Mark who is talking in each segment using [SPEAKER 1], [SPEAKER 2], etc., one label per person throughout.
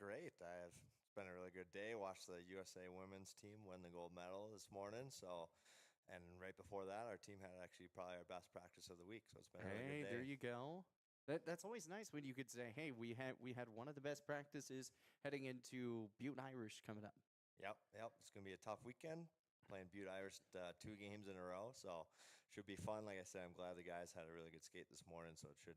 [SPEAKER 1] Great. It's been a really good day. Watched the USA women's team win the gold medal this morning. And right before that, our team had actually probably our best practice of the week. So it's been a really good
[SPEAKER 2] Hey, there
[SPEAKER 1] day.
[SPEAKER 2] you go. That's always nice when you could say, "Hey, we had one of the best practices heading into Butte Irish coming up."
[SPEAKER 1] Yep. It's gonna be a tough weekend. Playing Butte Irish 2 games in a row, so should be fun. Like I said, I'm glad the guys had a really good skate this morning, so it should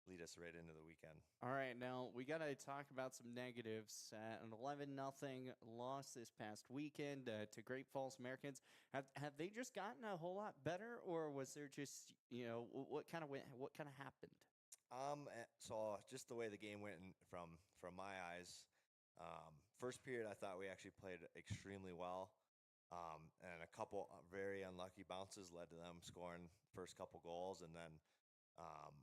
[SPEAKER 1] lead us right into the weekend.
[SPEAKER 2] All right, now we got to talk about some negatives. An 11-0 loss this past weekend to Great Falls Americans. Have they just gotten a whole lot better, or was there just what kind of happened?
[SPEAKER 1] So just the way the game went from my eyes, first period I thought we actually played extremely well, and a couple very unlucky bounces led to them scoring first couple goals, and then um,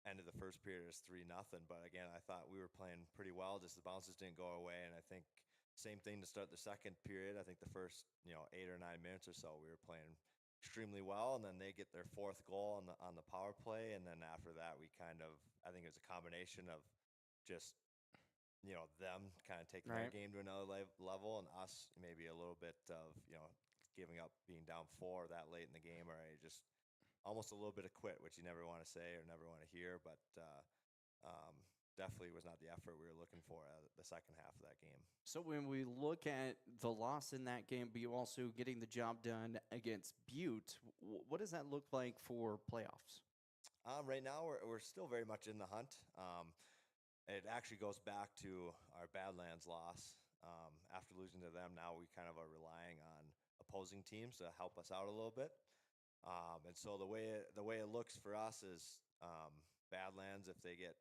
[SPEAKER 1] end of the first period was 3-0. But again, I thought we were playing pretty well. Just the bounces didn't go away, and I think same thing to start the second period. I think the first 8 or 9 minutes or so we were playing extremely well, and then they get their fourth goal on the power play, and then after that we kind of I think it was a combination of just them kind of taking their
[SPEAKER 2] Right.
[SPEAKER 1] game to another level, and us maybe a little bit of giving up being down four that late in the game, or just almost a little bit of quit, which you never want to say or never want to hear, but um, definitely was not the effort we were looking for at the second half of that game.
[SPEAKER 2] So when we look at the loss in that game, but you also getting the job done against Butte, what does that look like for playoffs?
[SPEAKER 1] Right now, we're still very much in the hunt. It actually goes back to our Badlands loss. After losing to them, now we kind of are relying on opposing teams to help us out a little bit. And so the way it looks for us is Badlands, if they get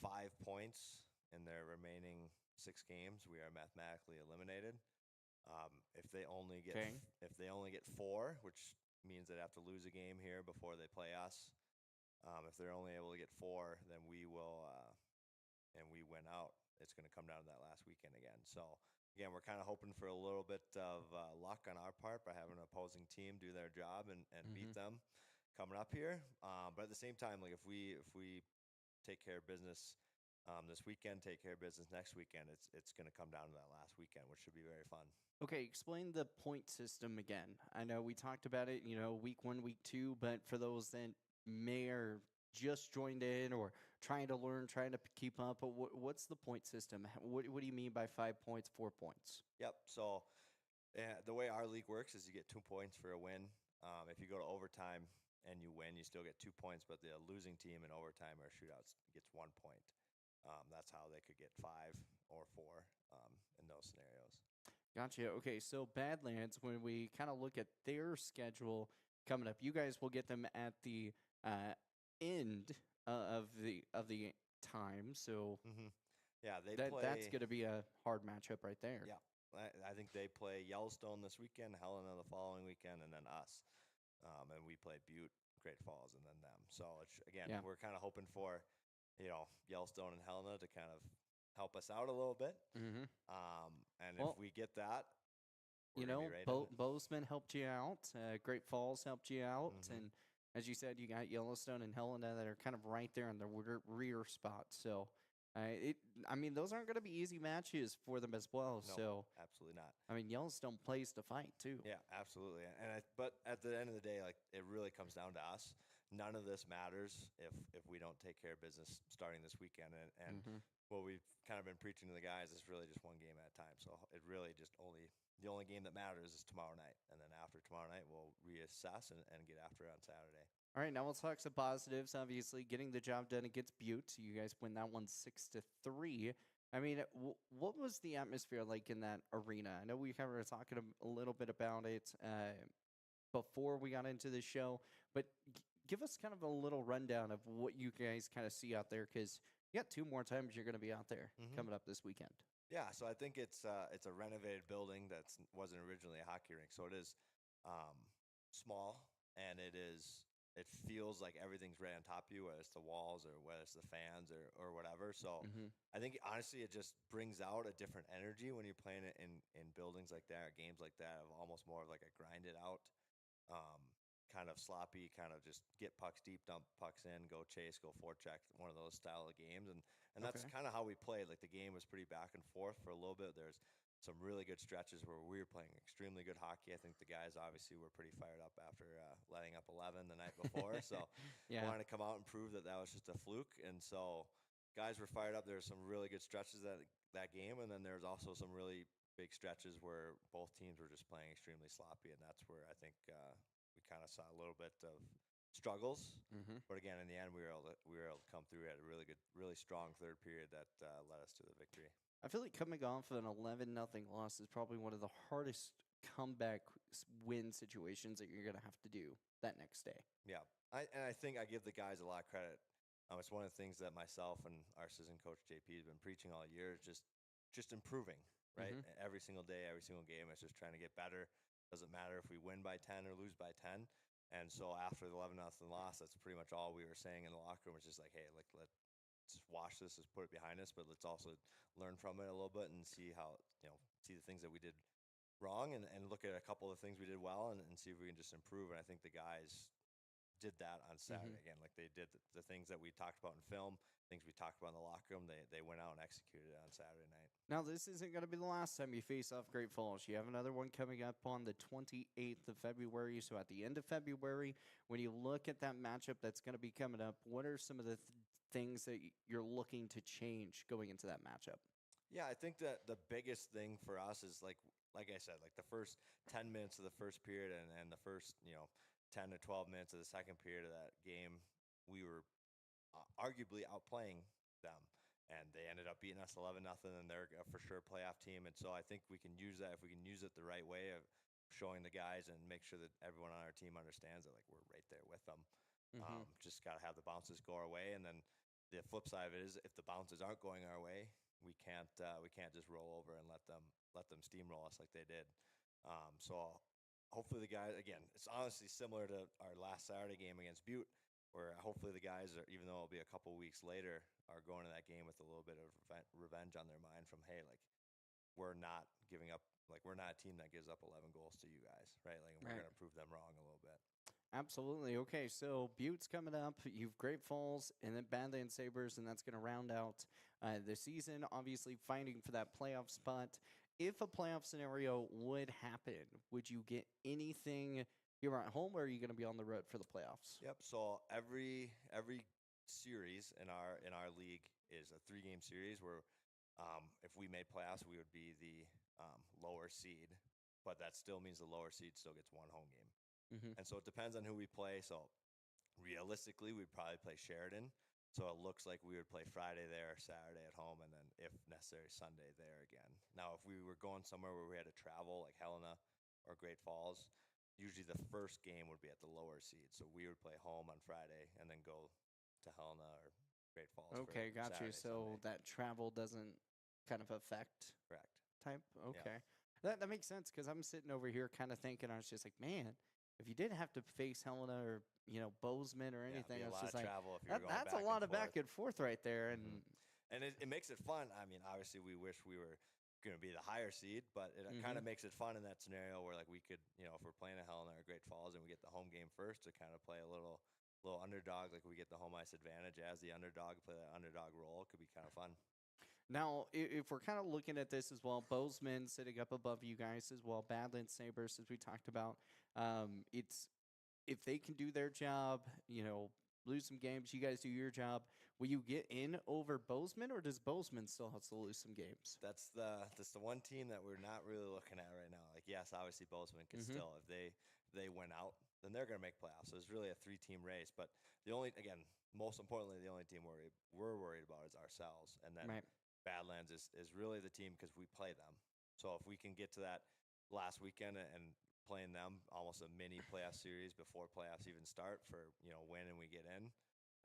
[SPEAKER 1] 5 points in their remaining 6 games, we are mathematically eliminated. If they only get
[SPEAKER 2] Okay.
[SPEAKER 1] four, which means they'd have to lose a game here before they play us. If they're only able to get four, then we will, and we win out. It's going to come down to that last weekend again. So again, we're kind of hoping for a little bit of luck on our part by having an opposing team do their job and beat
[SPEAKER 2] Mm-hmm.
[SPEAKER 1] them coming up here. But at the same time, like if we take care of business this weekend, take care of business next weekend, it's going to come down to that last weekend, which should be very fun.
[SPEAKER 2] Okay, explain the point system again. I know we talked about it, week one, week two, but for those that may or just joined in or trying to learn, trying to keep up, what's the point system? What do you mean by 5 points, 4 points?
[SPEAKER 1] Yep. So the way our league works is you get 2 points for a win. If you go to overtime and you win, you still get 2 points, but the losing team in overtime or shootouts gets 1 point. That's how they could get five or four in those scenarios.
[SPEAKER 2] Gotcha. Okay, so Badlands, when we kind of look at their schedule coming up, you guys will get them at the uh, end of the time. So
[SPEAKER 1] hmm Yeah, they
[SPEAKER 2] that's
[SPEAKER 1] play.
[SPEAKER 2] going to be a hard matchup right there.
[SPEAKER 1] Yeah, I think they play Yellowstone this weekend, Helena the following weekend, and then us. And we play Butte, Great Falls, and then them. So again,
[SPEAKER 2] Yeah.
[SPEAKER 1] we're kind of hoping for, Yellowstone and Helena to kind of help us out a little bit.
[SPEAKER 2] Mm-hmm.
[SPEAKER 1] And if
[SPEAKER 2] Well,
[SPEAKER 1] we get that, we're gonna be right in it.
[SPEAKER 2] Bozeman helped you out. Great Falls helped you out,
[SPEAKER 1] hmm
[SPEAKER 2] and as you said, you got Yellowstone and Helena that are kind of right there in the rear spot. So, it. I mean, those aren't going to be easy matches for them as well.
[SPEAKER 1] No,
[SPEAKER 2] So,
[SPEAKER 1] absolutely not.
[SPEAKER 2] I mean, Yellowstone plays to fight too.
[SPEAKER 1] Yeah, absolutely. But at the end of the day, like it really comes down to us. None of this matters if we don't take care of business starting this weekend. And
[SPEAKER 2] Mm-hmm.
[SPEAKER 1] what we've kind of been preaching to the guys is really just one game at a time. So it really just the only game that matters is tomorrow night, and then after tomorrow night we'll reassess and get after it on Saturday.
[SPEAKER 2] All right, now we'll talk some positives. Obviously, getting the job done against Butte. You guys win that one 6-3. I mean, what was the atmosphere like in that arena? I know we kind of were talking a little bit about it before we got into the show, but give us kind of a little rundown of what you guys kind of see out there, because you got two more times you're going to be out there
[SPEAKER 1] hmm
[SPEAKER 2] coming up this weekend.
[SPEAKER 1] Yeah, so I think it's a renovated building that wasn't originally a hockey rink, so it is um, small, and it feels like everything's right on top of you, whether it's the walls or whether it's the fans or whatever. So
[SPEAKER 2] Mm-hmm.
[SPEAKER 1] I think honestly, it just brings out a different energy when you're playing it in buildings like that, or games like that, of almost more of like a grinded out um, kind of sloppy, kind of just get pucks deep, dump pucks in, go chase, go forecheck, one of those style of games. And that's
[SPEAKER 2] Okay.
[SPEAKER 1] kind of how we played. Like the game was pretty back and forth for a little bit. There's some really good stretches where we were playing extremely good hockey. I think the guys obviously were pretty fired up after letting up 11 the night before. So
[SPEAKER 2] Yeah.
[SPEAKER 1] wanted to come out and prove that that was just a fluke. And so guys were fired up. There were some really good stretches that game, and then there's also some really big stretches where both teams were just playing extremely sloppy, and that's where I think we kind of saw a little bit of struggles.
[SPEAKER 2] Hmm.
[SPEAKER 1] But again, in the end, we were able to come through. We had a really good, really strong third period that led us to the victory.
[SPEAKER 2] I feel like coming off an 11-0 loss is probably one of the hardest comeback win situations that you're going to have to do that next day.
[SPEAKER 1] Yeah, I think I give the guys a lot of credit. It's one of the things that myself and our assistant coach JP has been preaching all year, is just improving, right?
[SPEAKER 2] Mhm.
[SPEAKER 1] Every single day, every single game, it's just trying to get better. Doesn't matter if we win by 10 or lose by 10. And so after the 11-0 loss, that's pretty much all we were saying in the locker room. Was just like, hey, like let's just wash this, let's put it behind us, but let's also learn from it a little bit and see how see the things that we did wrong, and look at a couple of things we did well, and see if we can just improve. And I think the guys did that on Saturday
[SPEAKER 2] Mhm.
[SPEAKER 1] again. Like they did the things that we talked about in film, things we talked about in the locker room. They went out and executed it on Saturday night.
[SPEAKER 2] Now, this isn't going to be the last time you face off Great Falls. You have another one coming up on the 28th of February. So, at the end of February, when you look at that matchup that's going to be coming up, what are some of the things that you're looking to change going into that matchup?
[SPEAKER 1] Yeah, I think that the biggest thing for us is like I said, like the first 10 minutes of the first period, and the first 10 to 12 minutes of the second period of that game, we were arguably outplaying them, and they ended up beating us 11-0. And they're for sure a playoff team. And so I think we can use that if we can use it the right way of showing the guys and make sure that everyone on our team understands that like we're right there with them.
[SPEAKER 2] Hmm.
[SPEAKER 1] Just got to have the bounces go our way, and then the flip side of it is if the bounces aren't going our way, we can't just roll over and let them steamroll us like they did. So hopefully the guys, again, it's honestly similar to our last Saturday game against Butte, where hopefully the guys are, even though it'll be a couple weeks later, are going to that game with a little bit of revenge on their mind from, hey, like we're not giving up, like we're not a team that gives up 11 goals to you guys, right? Like we're
[SPEAKER 2] Right.
[SPEAKER 1] going to prove them wrong a little bit.
[SPEAKER 2] Absolutely. Okay, so Butte's coming up. You've Great Falls and then Badlands Sabres, and that's going to round out the season. Obviously, fighting for that playoff spot. If a playoff scenario would happen, would you get anything here at home, or are you going to be on the road for the playoffs?
[SPEAKER 1] Yep. So every series in our league is a 3-game series where if we made playoffs, we would be the lower seed, but that still means the lower seed still gets one home game.
[SPEAKER 2] Hmm.
[SPEAKER 1] And so it depends on who we play. So realistically, we'd probably play Sheridan. So it looks like we would play Friday there, Saturday at home, and then if necessary, Sunday there again. Now, if we were going somewhere where we had to travel, like Helena or Great Falls, usually the first game would be at the lower seed. So we would play home on Friday and then go to Helena or Great Falls
[SPEAKER 2] Okay,
[SPEAKER 1] for
[SPEAKER 2] got you.
[SPEAKER 1] Saturday,
[SPEAKER 2] So
[SPEAKER 1] Sunday.
[SPEAKER 2] that travel doesn't kind of affect
[SPEAKER 1] Correct.
[SPEAKER 2] type.
[SPEAKER 1] Yeah.
[SPEAKER 2] Okay, that makes sense because I'm sitting over here kind of thinking, I was just like, man, if you did have to face Helena or Bozeman or
[SPEAKER 1] Yeah, it'd
[SPEAKER 2] anything,
[SPEAKER 1] be
[SPEAKER 2] I
[SPEAKER 1] a
[SPEAKER 2] was
[SPEAKER 1] lot
[SPEAKER 2] just
[SPEAKER 1] of
[SPEAKER 2] like,
[SPEAKER 1] travel if you're going
[SPEAKER 2] that's a
[SPEAKER 1] back
[SPEAKER 2] lot
[SPEAKER 1] and
[SPEAKER 2] of back
[SPEAKER 1] forth.
[SPEAKER 2] and forth right there. And
[SPEAKER 1] Hmm. And it makes it fun. I mean, obviously, we wish we were going to be the higher seed, but it kind
[SPEAKER 2] Mhm.
[SPEAKER 1] of makes it fun in that scenario where like we could, if we're playing at Helena or Great Falls and we get the home game first, to kind of play a little underdog, like we get the home ice advantage as the underdog, play that underdog role. It could be kind of fun.
[SPEAKER 2] Now, if we're kind of looking at this as well, Bozeman sitting up above you guys as well, Badlands Sabres, as we talked about, it's if they can do their job, lose some games, you guys do your job. Will you get in over Bozeman, or does Bozeman still have to lose some games?
[SPEAKER 1] That's the one team that we're not really looking at right now. Like, yes, obviously Bozeman could
[SPEAKER 2] Hmm.
[SPEAKER 1] still, if they win out, then they're going to make playoffs. So it's really a 3-team race. But most importantly, the only team we're worried about is ourselves. And then
[SPEAKER 2] Right.
[SPEAKER 1] Badlands is really the team because we play them. So if we can get to that last weekend and playing them almost a mini playoff series before playoffs even start for win and we get in,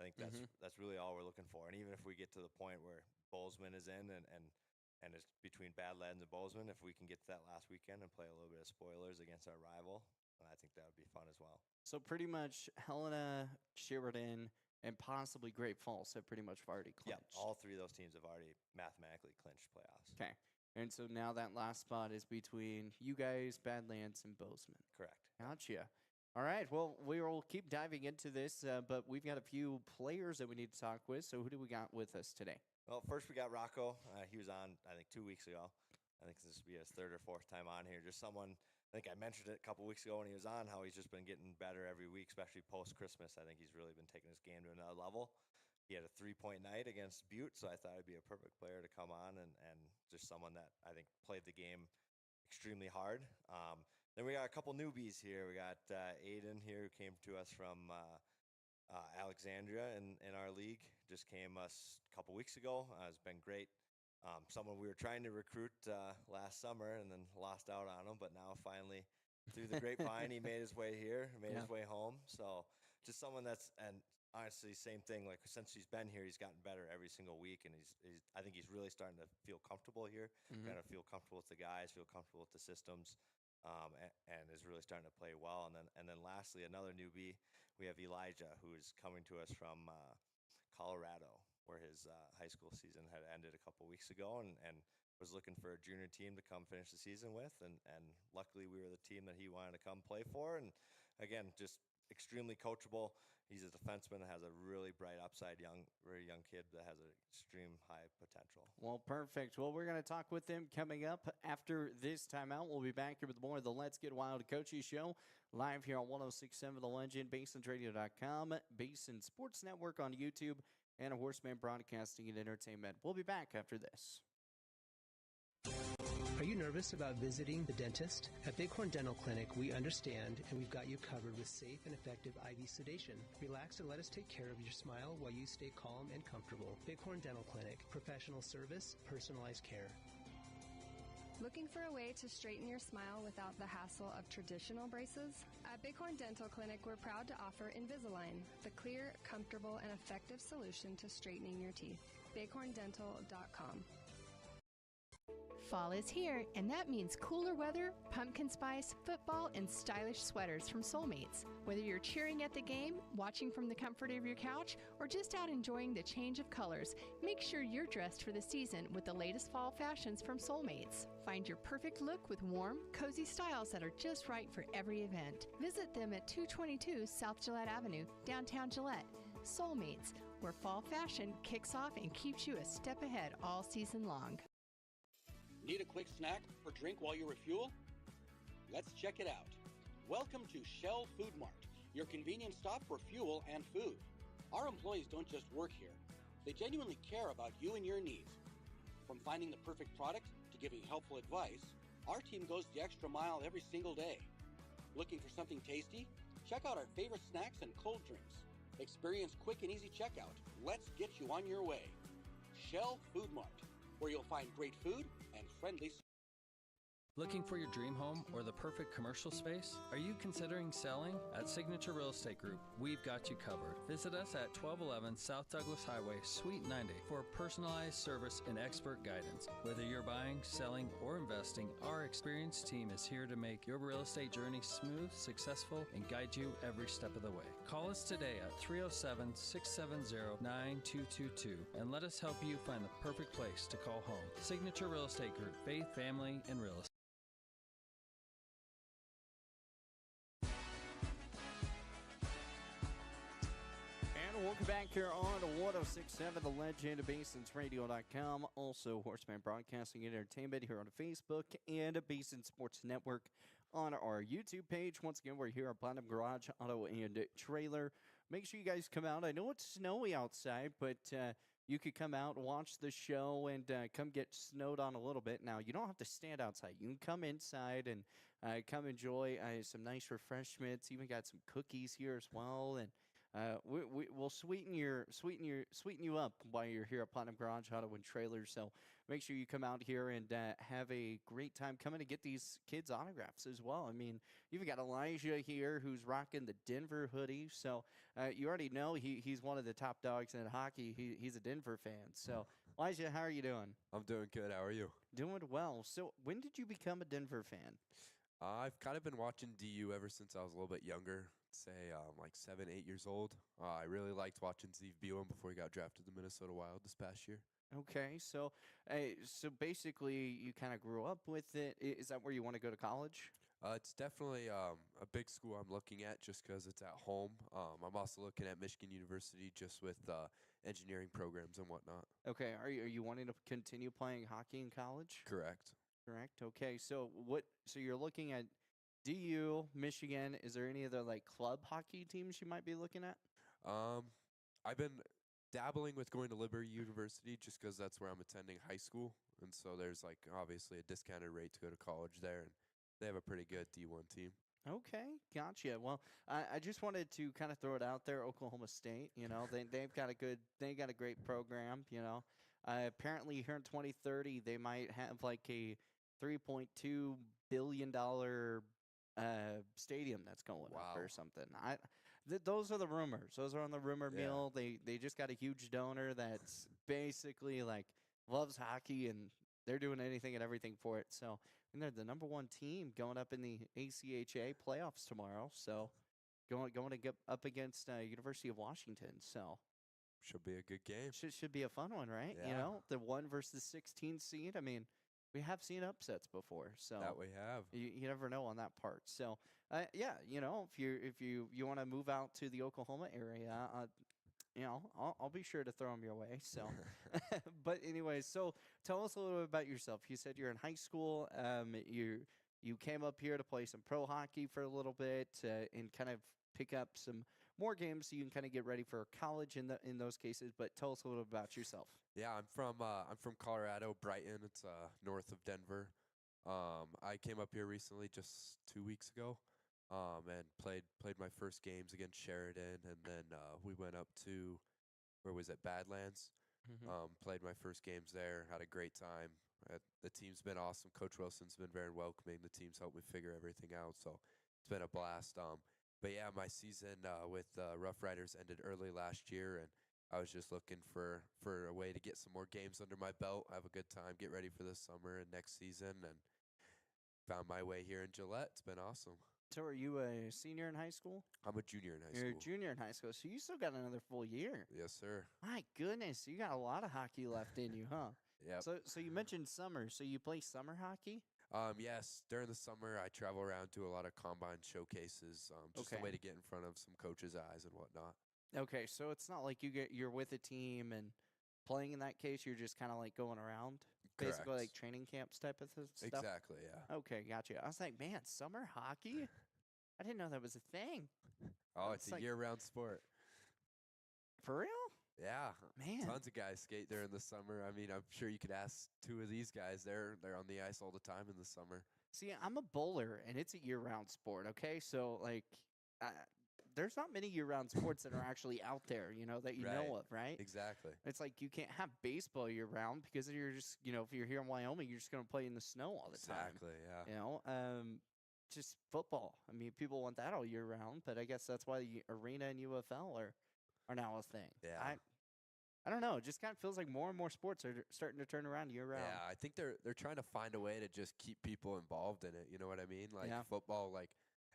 [SPEAKER 1] I think
[SPEAKER 2] Hmm.
[SPEAKER 1] that's really all we're looking for. And even if we get to the point where Bozeman is in and it's between Badlands and Bozeman, if we can get to that last weekend and play a little bit of spoilers against our rival, then I think that would be fun as well.
[SPEAKER 2] So pretty much Helena, Sheridan, and possibly Great Falls have pretty much already
[SPEAKER 1] Yeah,
[SPEAKER 2] clinched.
[SPEAKER 1] all 3 of those teams have already mathematically clinched playoffs.
[SPEAKER 2] Okay. And so now that last spot is between you guys, Badlands, and Bozeman.
[SPEAKER 1] Correct.
[SPEAKER 2] Gotcha. All right. Well, we will keep diving into this, but we've got a few players that we need to talk with. So who do we got with us today?
[SPEAKER 1] Well, first we got Rocco. He was on, I think, 2 weeks ago. I think this will be his third or fourth time on here. Just someone, I think I mentioned it a couple weeks ago when he was on, how he's just been getting better every week, especially post Christmas. I think he's really been taking his game to another level. He had a 3-point night against Butte, so I thought it'd be a perfect player to come on and just someone that I think played the game extremely hard. Then we got a couple newbies here. We got Aiden here who came to us from Alexandria in our league. Just came us a couple weeks ago. It's been great. Someone we were trying to recruit last summer and then lost out on him, but now finally through the grapevine he made his way here, made his way home. So just someone that's, and honestly, same thing. Like since he's been here, he's gotten better every single week, and he's I think he's really starting to feel comfortable here. Kind of feel comfortable with the guys, feel comfortable with the systems, and is really starting to play well. And then lastly, another newbie, we have Elijah, who is coming to us from Colorado, where his high school season had ended a couple weeks ago, and was looking for a junior team to come finish the season with, and luckily we were the team that he wanted to come play for. And again, just extremely coachable. He's a defenseman that has a really bright upside, very young kid that has an extreme high potential.
[SPEAKER 2] Well, perfect. Well, we're going to talk with him coming up after this timeout. We'll be back here with more of the Let's Get Wild Coaches show live here on 106.7 The Legend, BasonRadio.com, Basin Sports Network on YouTube, and Horseman Broadcasting and Entertainment. We'll be back after this.
[SPEAKER 3] Are you nervous about visiting the dentist? At Bighorn Dental Clinic, we understand and we've got you covered with safe and effective IV sedation. Relax and let us take care of your smile while you stay calm and comfortable. Bighorn Dental Clinic, professional service, personalized care.
[SPEAKER 4] Looking for a way to straighten your smile without the hassle of traditional braces? At Bighorn Dental Clinic, we're proud to offer Invisalign, the clear, comfortable, and effective solution to straightening your teeth. BighornDental.com.
[SPEAKER 5] Fall is here, and that means cooler weather, pumpkin spice, football, and stylish sweaters from Soulmates. Whether you're cheering at the game, watching from the comfort of your couch, or just out enjoying the change of colors, make sure you're dressed for the season with the latest fall fashions from Soulmates. Find your perfect look with warm, cozy styles that are just right for every event. Visit them at 222 South Gillette Avenue, downtown Gillette. Soulmates, where fall fashion kicks off and keeps you a step ahead all season long.
[SPEAKER 6] Need a quick snack or drink while you refuel? Let's check it out. Welcome to Shell Food Mart, your convenience stop for fuel and food. Our employees don't just work here. They genuinely care about you and your needs. From finding the perfect product to giving helpful advice, our team goes the extra mile every single day. Looking for something tasty? Check out our favorite snacks and cold drinks. Experience quick and easy checkout. Let's get you on your way. Shell Food Mart, where you'll find great food and friendly.
[SPEAKER 7] Looking for your dream home or the perfect commercial space? Are you considering selling? At Signature Real Estate Group, we've got you covered. Visit us at 1211 South Douglas Highway, Suite 90 for personalized service and expert guidance. Whether you're buying, selling, or investing, our experienced team is here to make your real estate journey smooth, successful, and guide you every step of the way. Call us today at 307-670-9222 and let us help you find the perfect place to call home. Signature Real Estate Group, faith, family, and real estate.
[SPEAKER 2] Welcome back here on 106.7 The Legend, BasonsRadio.com. Also, Horseman Broadcasting and Entertainment here on Facebook and Basin Sports Network on our YouTube page. Once again, we're here at Platinum Garage Auto and Trailer. Make sure you guys come out. I know it's snowy outside, but you could come out and watch the show and come get snowed on a little bit. Now, you don't have to stand outside. You can come inside and come enjoy some nice refreshments. Even got some cookies here as well, and we'll sweeten you up while you're here at Platinum Garage Auto and Trailer. So make sure you come out here and have a great time coming to get these kids' autographs as well. I mean, you've got Elijah here who's rocking the Denver hoodie. So you already know he's one of the top dogs in hockey. He's a Denver fan. So Elijah, how are you doing?
[SPEAKER 8] I'm doing good. How are you?
[SPEAKER 2] Doing well. So when did you become a Denver fan?
[SPEAKER 8] I've kind of been watching DU ever since I was a little bit younger. Say like 7, 8 years old. I really liked watching Steve Buell before he got drafted to the Minnesota Wild this past year.
[SPEAKER 2] Okay, so basically you kind of grew up with it. Is that where you want to go to college?
[SPEAKER 8] It's definitely a big school I'm looking at just because it's at home. I'm also looking at Michigan University just with engineering programs and whatnot.
[SPEAKER 2] Okay, are you wanting to continue playing hockey in college?
[SPEAKER 8] Correct.
[SPEAKER 2] Correct. Okay, so what? So you're looking at DU, Michigan. Is there any other like club hockey teams you might be looking at?
[SPEAKER 8] Um, I've been dabbling with going to Liberty University just because that's where I'm attending high school, and so there's like obviously a discounted rate to go to college there, and they have a pretty good D1 team.
[SPEAKER 2] Okay, gotcha. Well, I just wanted to kind of throw it out there. Oklahoma State, they've got a great program. Apparently here in 2030 they might have like a $3.2 billion stadium that's going up or
[SPEAKER 8] Wow.
[SPEAKER 2] something. Those are the rumors. Those are on the rumor
[SPEAKER 8] Yeah.
[SPEAKER 2] mill. They just got a huge donor that's basically like loves hockey and they're doing anything and everything for it. So and they're the number one team going up in the ACHA playoffs tomorrow. So going to get up against University of Washington. So
[SPEAKER 8] Should be a good game.
[SPEAKER 2] should be a fun one, right?
[SPEAKER 8] Yeah.
[SPEAKER 2] The 1 versus 16 seed. I mean, we have seen upsets before, so
[SPEAKER 8] That we have.
[SPEAKER 2] you never know on that part. So yeah, if you want to move out to the Oklahoma area, I'll be sure to throw them your way. So, but anyways, so tell us a little bit about yourself. You said you're in high school. You came up here to play some pro hockey for a little bit and kind of pick up some more games so you can kind of get ready for college in those cases. But tell us a little bit about yourself.
[SPEAKER 8] Yeah, I'm from Colorado, Brighton. It's north of Denver. I came up here recently, just 2 weeks ago, and played my first games against Sheridan, and then we went up to where was it, Badlands. Played my first games there. Had a great time. The team's been awesome. Coach Wilson's been very welcoming. The team's helped me figure everything out, so it's been a blast. But yeah, my season with Rough Riders ended early last year, and I was just looking for a way to get some more games under my belt, have a good time, get ready for this summer and next season, and found my way here in Gillette. It's been awesome.
[SPEAKER 2] So are you a senior in high school?
[SPEAKER 8] I'm a junior in high
[SPEAKER 2] You're
[SPEAKER 8] school.
[SPEAKER 2] a junior in high school, so you still got another full year.
[SPEAKER 8] Yes, sir.
[SPEAKER 2] My goodness, you got a lot of hockey left in you, huh?
[SPEAKER 8] Yep.
[SPEAKER 2] So you mentioned summer. So you play summer hockey?
[SPEAKER 8] Yes, during the summer I travel around to a lot of combine showcases, just
[SPEAKER 2] Okay.
[SPEAKER 8] a way to get in front of some coaches' eyes and whatnot.
[SPEAKER 2] Okay, so it's not like you're with a team and playing in that case. You're just kind of like going around, basically
[SPEAKER 8] Correct.
[SPEAKER 2] like training camps type of stuff.
[SPEAKER 8] Exactly, yeah.
[SPEAKER 2] Okay, gotcha. I was like, man, summer hockey. I didn't know that was a thing.
[SPEAKER 8] Oh,
[SPEAKER 2] It's
[SPEAKER 8] it's a
[SPEAKER 2] like-
[SPEAKER 8] year-round sport.
[SPEAKER 2] For real,
[SPEAKER 8] Yeah,
[SPEAKER 2] man.
[SPEAKER 8] tons of guys skate during the summer. I mean, I'm sure you could ask two of these guys. They're on the ice all the time in the summer.
[SPEAKER 2] See, I'm a bowler, and it's a year-round sport. Okay, so like, there's not many year-round sports that are actually out there, that you know
[SPEAKER 8] Right.
[SPEAKER 2] of, right?
[SPEAKER 8] Exactly.
[SPEAKER 2] It's like you can't have baseball year-round because you're just, if you're here in Wyoming, you're just gonna play in the snow all the time.
[SPEAKER 8] Exactly. Yeah.
[SPEAKER 2] Just football. I mean, people want that all year round, but I guess that's why the arena and UFL are now a thing.
[SPEAKER 8] Yeah.
[SPEAKER 2] I don't know. It just kind of feels like more and more sports are starting to turn around year round.
[SPEAKER 8] Yeah, I think they're trying to find a way to just keep people involved in it. You know what I mean? Like
[SPEAKER 2] Yeah.
[SPEAKER 8] football, like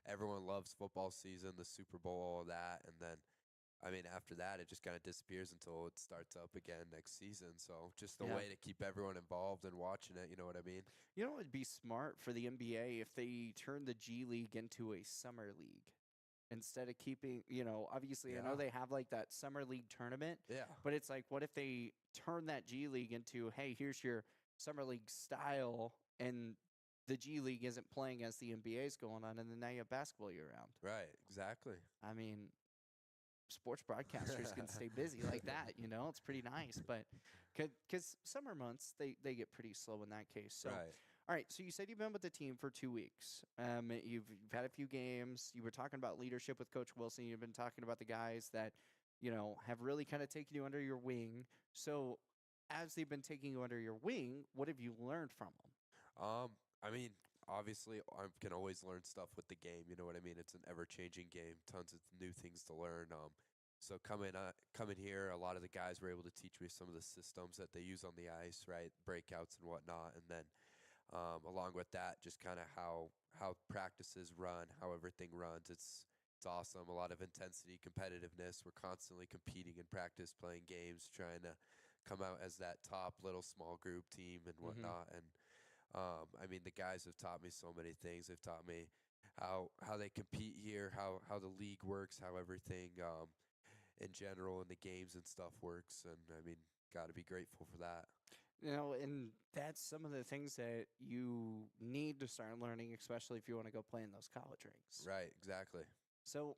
[SPEAKER 8] everyone loves football season, the Super Bowl, all that, and then I mean after that it just kind of disappears until it starts up again next season. So just a
[SPEAKER 2] Yeah.
[SPEAKER 8] way to keep everyone involved and watching it. You know what I mean?
[SPEAKER 2] You know, it'd be smart for the NBA if they turned the G League into a summer league instead of keeping. Obviously, I know
[SPEAKER 8] Yeah.
[SPEAKER 2] they have like that summer league tournament,
[SPEAKER 8] Yeah.
[SPEAKER 2] but it's like, what if they turn that G League into, hey, here's your summer league style, and the G League isn't playing as the NBA's going on, and then now you have basketball year round.
[SPEAKER 8] Right. Exactly.
[SPEAKER 2] I mean, sports broadcasters can stay busy like that. It's pretty nice, but because summer months they get pretty slow in that case. So,
[SPEAKER 8] Right.
[SPEAKER 2] all right. So you said you've been with the team for 2 weeks. You've had a few games. You were talking about leadership with Coach Wilson. You've been talking about the guys that have really kind of taken you under your wing. So, as they've been taking you under your wing, what have you learned from them?
[SPEAKER 8] I mean, obviously, I can always learn stuff with the game. You know what I mean? It's an ever-changing game. Tons of new things to learn. So coming here, a lot of the guys were able to teach me some of the systems that they use on the ice, right? Breakouts and whatnot, and then along with that, just kind of how practices run, how everything runs. It's awesome. A lot of intensity, competitiveness. We're constantly competing in practice, playing games, trying to come out as that top little small group team and whatnot. And I mean, the guys have taught me so many things. They've taught me how they compete here, how the league works, how everything in general in the games and stuff works. And I mean, got to be grateful for that.
[SPEAKER 2] And that's some of the things that you need to start learning, especially if you want to go play in those college ranks.
[SPEAKER 8] Right, exactly.
[SPEAKER 2] So,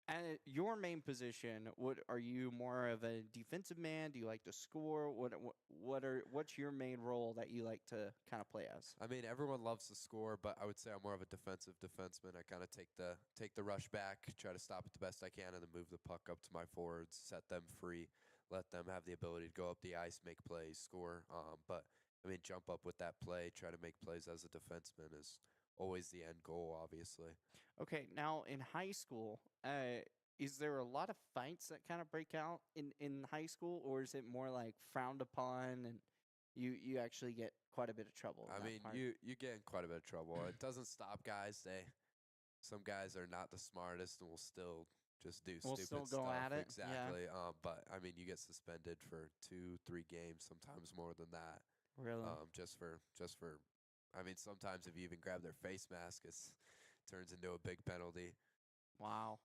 [SPEAKER 2] at your main position, what are you, more of a defensive man? Do you like to score? What's your main role that you like to kind of play as?
[SPEAKER 8] I mean, everyone loves to score, but I would say I'm more of a defensive defenseman. I kind of take the rush back, try to stop it the best I can, and then move the puck up to my forwards, set them free, let them have the ability to go up the ice, make plays, score. But I mean, jump up with that play, try to make plays as a defenseman is always the end goal, obviously.
[SPEAKER 2] Okay, now in high school, is there a lot of fights that kind of break out in high school, or is it more like frowned upon and you actually get quite a bit of trouble?
[SPEAKER 8] I mean, you get in quite a bit of trouble. It doesn't stop guys. Some guys are not the smartest and will still just do
[SPEAKER 2] We'll
[SPEAKER 8] stupid
[SPEAKER 2] still go
[SPEAKER 8] stuff.
[SPEAKER 2] at it, yeah.
[SPEAKER 8] Exactly. But I mean, you get suspended for 2-3 games, sometimes more than that.
[SPEAKER 2] Really?
[SPEAKER 8] Just for. I mean, sometimes if you even grab their face mask, it turns into a big penalty.
[SPEAKER 2] Wow.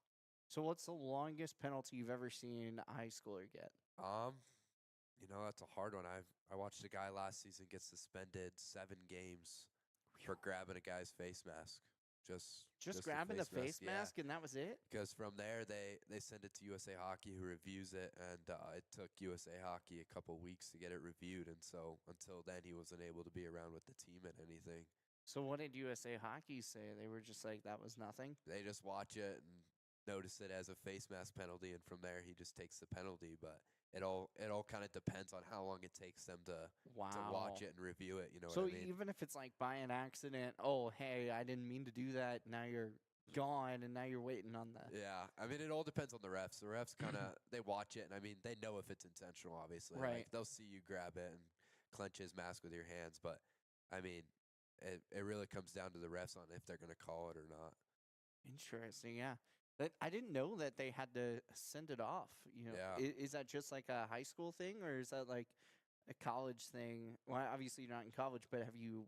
[SPEAKER 2] So what's the longest penalty you've ever seen a high schooler get?
[SPEAKER 8] You know, that's a hard one. I watched a guy last season get suspended 7 games for grabbing a guy's face mask. Just
[SPEAKER 2] grabbing the face mask,
[SPEAKER 8] yeah.
[SPEAKER 2] and that was it?
[SPEAKER 8] Because from there, they send it to USA Hockey, who reviews it, and it took USA Hockey a couple weeks to get it reviewed, and so until then, he wasn't able to be around with the team and anything.
[SPEAKER 2] So what did USA Hockey say? They were just like, that was nothing?
[SPEAKER 8] They just watch it and notice it as a face mask penalty, and from there, he just takes the penalty, but it all kind of depends on how long it takes them to watch it and review it. You know
[SPEAKER 2] so
[SPEAKER 8] what I mean?
[SPEAKER 2] Even if it's like by an accident, oh, hey, I didn't mean to do that. Now you're gone, and now you're waiting on the.
[SPEAKER 8] Yeah, I mean, it all depends on the refs. The refs kind of they watch it, and I mean, they know if it's intentional. Obviously,
[SPEAKER 2] Right?
[SPEAKER 8] Like, they'll see you grab it and clench his mask with your hands, but I mean, it really comes down to the refs on if they're going to call it or not.
[SPEAKER 2] Interesting, yeah. I didn't know that they had to send it off. You know,
[SPEAKER 8] Yeah.
[SPEAKER 2] Is that just like a high school thing, or is that like a college thing? Well, obviously you're not in college, but have you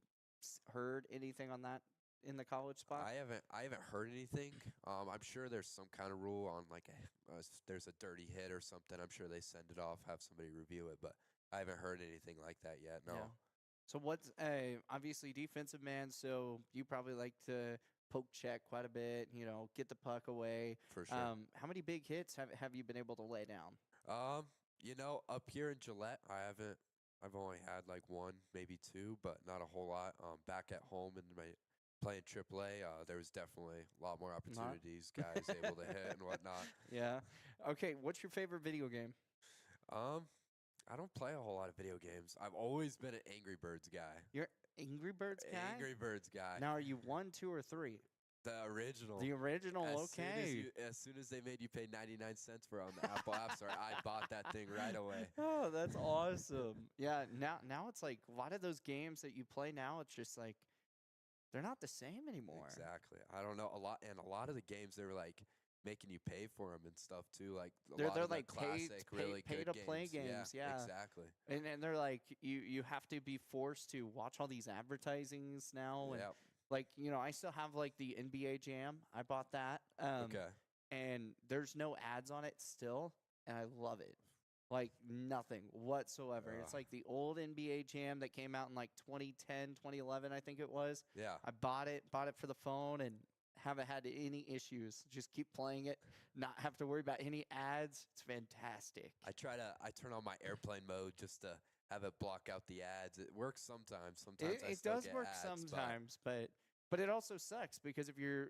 [SPEAKER 2] heard anything on that in the college spot?
[SPEAKER 8] I haven't heard anything. I'm sure there's some kind of rule on like there's a dirty hit or something. I'm sure they send it off, have somebody review it, but I haven't heard anything like that yet. No.
[SPEAKER 2] Yeah. So what's obviously defensive man? So you probably like to poke check quite a bit. You know, get the puck away.
[SPEAKER 8] For sure.
[SPEAKER 2] How many big hits have you been able to lay down?
[SPEAKER 8] You know, up here in Gillette, I've only had like 1, maybe 2, but not a whole lot. Back at home in my playing AAA, there was definitely a lot more opportunities, guys able to hit and whatnot.
[SPEAKER 2] Yeah. Okay. What's your favorite video game?
[SPEAKER 8] I don't play a whole lot of video games. I've always been an Angry Birds guy.
[SPEAKER 2] You're Angry Birds guy?
[SPEAKER 8] Angry Birds guy.
[SPEAKER 2] Now, are you 1, 2, or 3?
[SPEAKER 8] The original.
[SPEAKER 2] The original, okay.
[SPEAKER 8] As soon as they made you pay 99 cents for it on the Apple App Store, I bought that thing right away.
[SPEAKER 2] Oh, that's awesome. Yeah, now it's like a lot of those games that you play now, it's just like they're not the same anymore.
[SPEAKER 8] Exactly. I don't know, a lot of the games they were like making you pay for them and stuff too. Like
[SPEAKER 2] They're
[SPEAKER 8] lot of the
[SPEAKER 2] like
[SPEAKER 8] classic, really
[SPEAKER 2] pay
[SPEAKER 8] good
[SPEAKER 2] to
[SPEAKER 8] games.
[SPEAKER 2] play games. Yeah,
[SPEAKER 8] exactly.
[SPEAKER 2] And they're like you have to be forced to watch all these advertisings now. And
[SPEAKER 8] Yep.
[SPEAKER 2] like, you know, I still have like the NBA Jam. I bought that.
[SPEAKER 8] Okay.
[SPEAKER 2] And there's no ads on it still, and I love it. Like nothing whatsoever. It's like the old NBA Jam that came out in like 2010, 2011, I think it was.
[SPEAKER 8] Yeah.
[SPEAKER 2] I bought it for the phone, and haven't had any issues. Just keep playing it, not have to worry about any ads. It's fantastic.
[SPEAKER 8] I turn on my airplane mode just to have it block out the ads. It works sometimes. Sometimes
[SPEAKER 2] It
[SPEAKER 8] still
[SPEAKER 2] does
[SPEAKER 8] get
[SPEAKER 2] work
[SPEAKER 8] ads,
[SPEAKER 2] sometimes, but it also sucks because if you're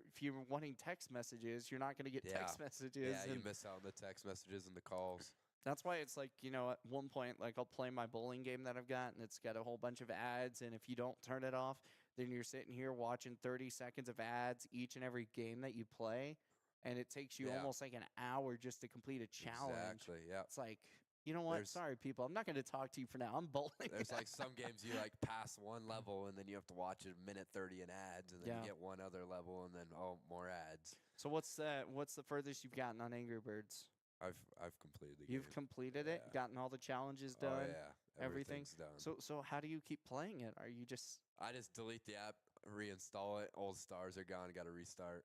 [SPEAKER 2] wanting text messages, you're not going to get text messages.
[SPEAKER 8] Yeah, you miss out on the text messages and the calls.
[SPEAKER 2] That's why it's like, you know, at one point, like I'll play my bowling game that I've got, and it's got a whole bunch of ads, and if you don't turn it off, then you're sitting here watching 30 seconds of ads each and every game that you play, and it takes you almost like an hour just to complete a challenge.
[SPEAKER 8] Exactly, yeah.
[SPEAKER 2] It's like, you know what? Sorry, people. I'm not going to talk to you for now. I'm bowling.
[SPEAKER 8] There's like some games you like pass one level, and then you have to watch a minute 30 in ads, and then you get one other level, and then more ads.
[SPEAKER 2] So what's the furthest you've gotten on Angry Birds?
[SPEAKER 8] I've completed the game.
[SPEAKER 2] You've completed it? Gotten all the challenges done?
[SPEAKER 8] Oh, yeah.
[SPEAKER 2] everything.
[SPEAKER 8] Everything's done.
[SPEAKER 2] So how do you keep playing it? Are you just
[SPEAKER 8] I just delete the app, reinstall it. Old stars are gone. Got to restart.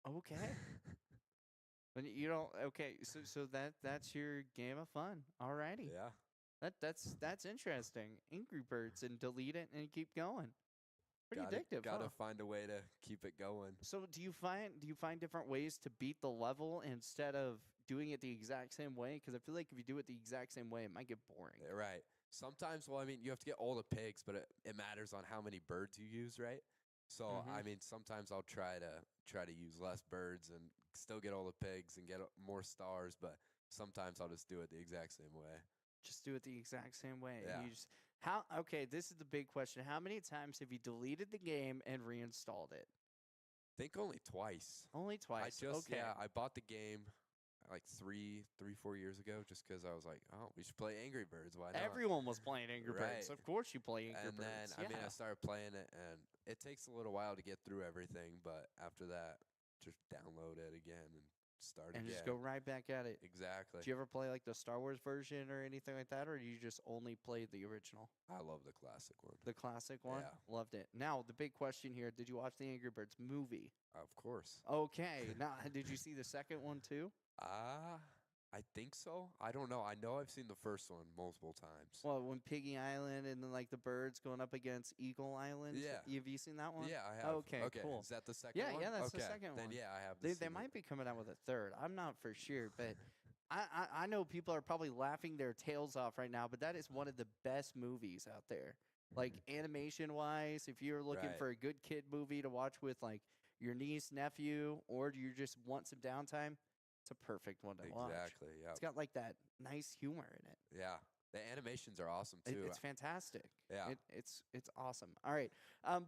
[SPEAKER 2] okay? But you don't. Okay, so that's your game of fun. Alrighty.
[SPEAKER 8] Yeah.
[SPEAKER 2] That's interesting. Angry Birds and delete it and keep going. Pretty addictive.
[SPEAKER 8] Gotta
[SPEAKER 2] huh?
[SPEAKER 8] find a way to keep it going.
[SPEAKER 2] So do you find different ways to beat the level instead of doing it the exact same way? Because I feel like if you do it the exact same way, it might get boring.
[SPEAKER 8] Right. Sometimes, well, I mean, you have to get all the pigs, but it matters on how many birds you use, right? So, I mean, sometimes I'll try to use less birds and still get all the pigs and get more stars, but sometimes I'll just do it the exact same way.
[SPEAKER 2] Just do it the exact same way.
[SPEAKER 8] Yeah.
[SPEAKER 2] And you just okay, this is the big question. How many times have you deleted the game and reinstalled it?
[SPEAKER 8] I think only twice.
[SPEAKER 2] Only twice. Okay.
[SPEAKER 8] Yeah, I bought the game like 4 years ago just because I was like, oh, we should play Angry Birds. Why not?
[SPEAKER 2] Everyone was playing Angry Birds.
[SPEAKER 8] Right.
[SPEAKER 2] Of course you play Angry
[SPEAKER 8] And then,
[SPEAKER 2] Birds.
[SPEAKER 8] I mean, I started playing it, and it takes a little while to get through everything, but after that, just download it again and start
[SPEAKER 2] and
[SPEAKER 8] again.
[SPEAKER 2] just go right back at it.
[SPEAKER 8] Exactly.
[SPEAKER 2] Did you ever play like the Star Wars version or anything like that, or you just only played the original?
[SPEAKER 8] I love the classic one.
[SPEAKER 2] The classic one?
[SPEAKER 8] Yeah.
[SPEAKER 2] Loved it. Now, the big question here, did you watch the Angry Birds movie?
[SPEAKER 8] Of course.
[SPEAKER 2] Okay. Now, did you see the second one too?
[SPEAKER 8] I think so. I don't know. I know I've seen the first one multiple times.
[SPEAKER 2] Well, when Piggy Island and then like the birds going up against Eagle Island.
[SPEAKER 8] Yeah.
[SPEAKER 2] Have you seen that one?
[SPEAKER 8] Yeah, I have.
[SPEAKER 2] Okay, cool.
[SPEAKER 8] Is that the second
[SPEAKER 2] Yeah,
[SPEAKER 8] one?
[SPEAKER 2] yeah, that's the
[SPEAKER 8] Okay,
[SPEAKER 2] second
[SPEAKER 8] then
[SPEAKER 2] one.
[SPEAKER 8] yeah, I have.
[SPEAKER 2] They
[SPEAKER 8] seen
[SPEAKER 2] might be coming out with a third. I'm not for sure, but I know people are probably laughing their tails off right now, but that is one of the best movies out there. Like animation wise, if you're looking
[SPEAKER 8] Right.
[SPEAKER 2] for a good kid movie to watch with like your niece, nephew, or you just want some downtime, it's a perfect one to watch.
[SPEAKER 8] Exactly. Yeah.
[SPEAKER 2] It's got like that nice humor in it.
[SPEAKER 8] Yeah. The animations are awesome too.
[SPEAKER 2] It's fantastic.
[SPEAKER 8] Yeah.
[SPEAKER 2] It's awesome. All right.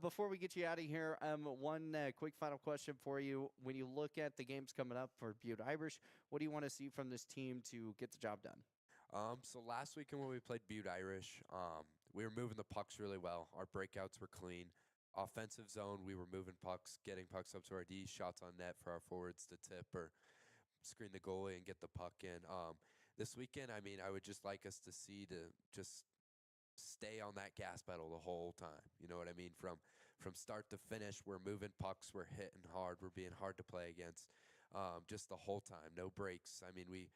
[SPEAKER 2] Before we get you out of here, one quick final question for you. When you look at the games coming up for Butte Irish, what do you want to see from this team to get the job done?
[SPEAKER 8] So last weekend when we played Butte Irish, we were moving the pucks really well. Our breakouts were clean. Offensive zone, we were moving pucks, getting pucks up to our D, shots on net for our forwards to tip or screen the goalie and get the puck in. This weekend, I mean, I would just like us to see to just stay on that gas pedal the whole time. You know what I mean? From start to finish, we're moving pucks, we're hitting hard, we're being hard to play against. Just the whole time, no breaks. I mean, we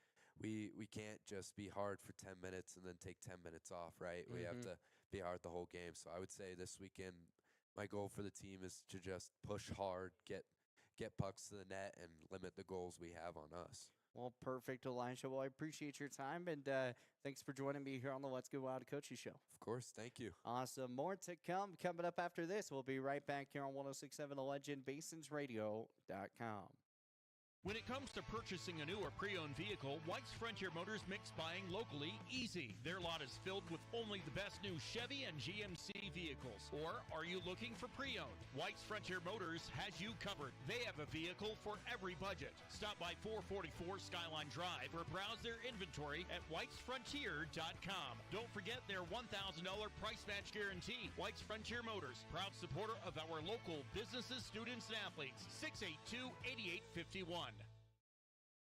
[SPEAKER 8] can't just be hard for 10 minutes and then take 10 minutes off, right? We have to be hard the whole game. So I would say this weekend, my goal for the team is to just push hard, get pucks to the net, and limit the goals we have on us.
[SPEAKER 2] Well, perfect, Elijah. Well, I appreciate your time, and thanks for joining me here on the Let's Go Wild Coaches Show.
[SPEAKER 8] Of course, thank you.
[SPEAKER 2] Awesome. More to come. Coming up after this, we'll be right back here on 106.7 The Legend, BasonsRadio.com.
[SPEAKER 9] When it comes to purchasing a new or pre-owned vehicle, White's Frontier Motors makes buying locally easy. Their lot is filled with only the best new Chevy and GMC vehicles. Or are you looking for pre-owned? White's Frontier Motors has you covered. They have a vehicle for every budget. Stop by 444 Skyline Drive or browse their inventory at whitesfrontier.com. Don't forget their $1,000 price match guarantee. White's Frontier Motors, proud supporter of our local businesses, students, and athletes. 682-8851.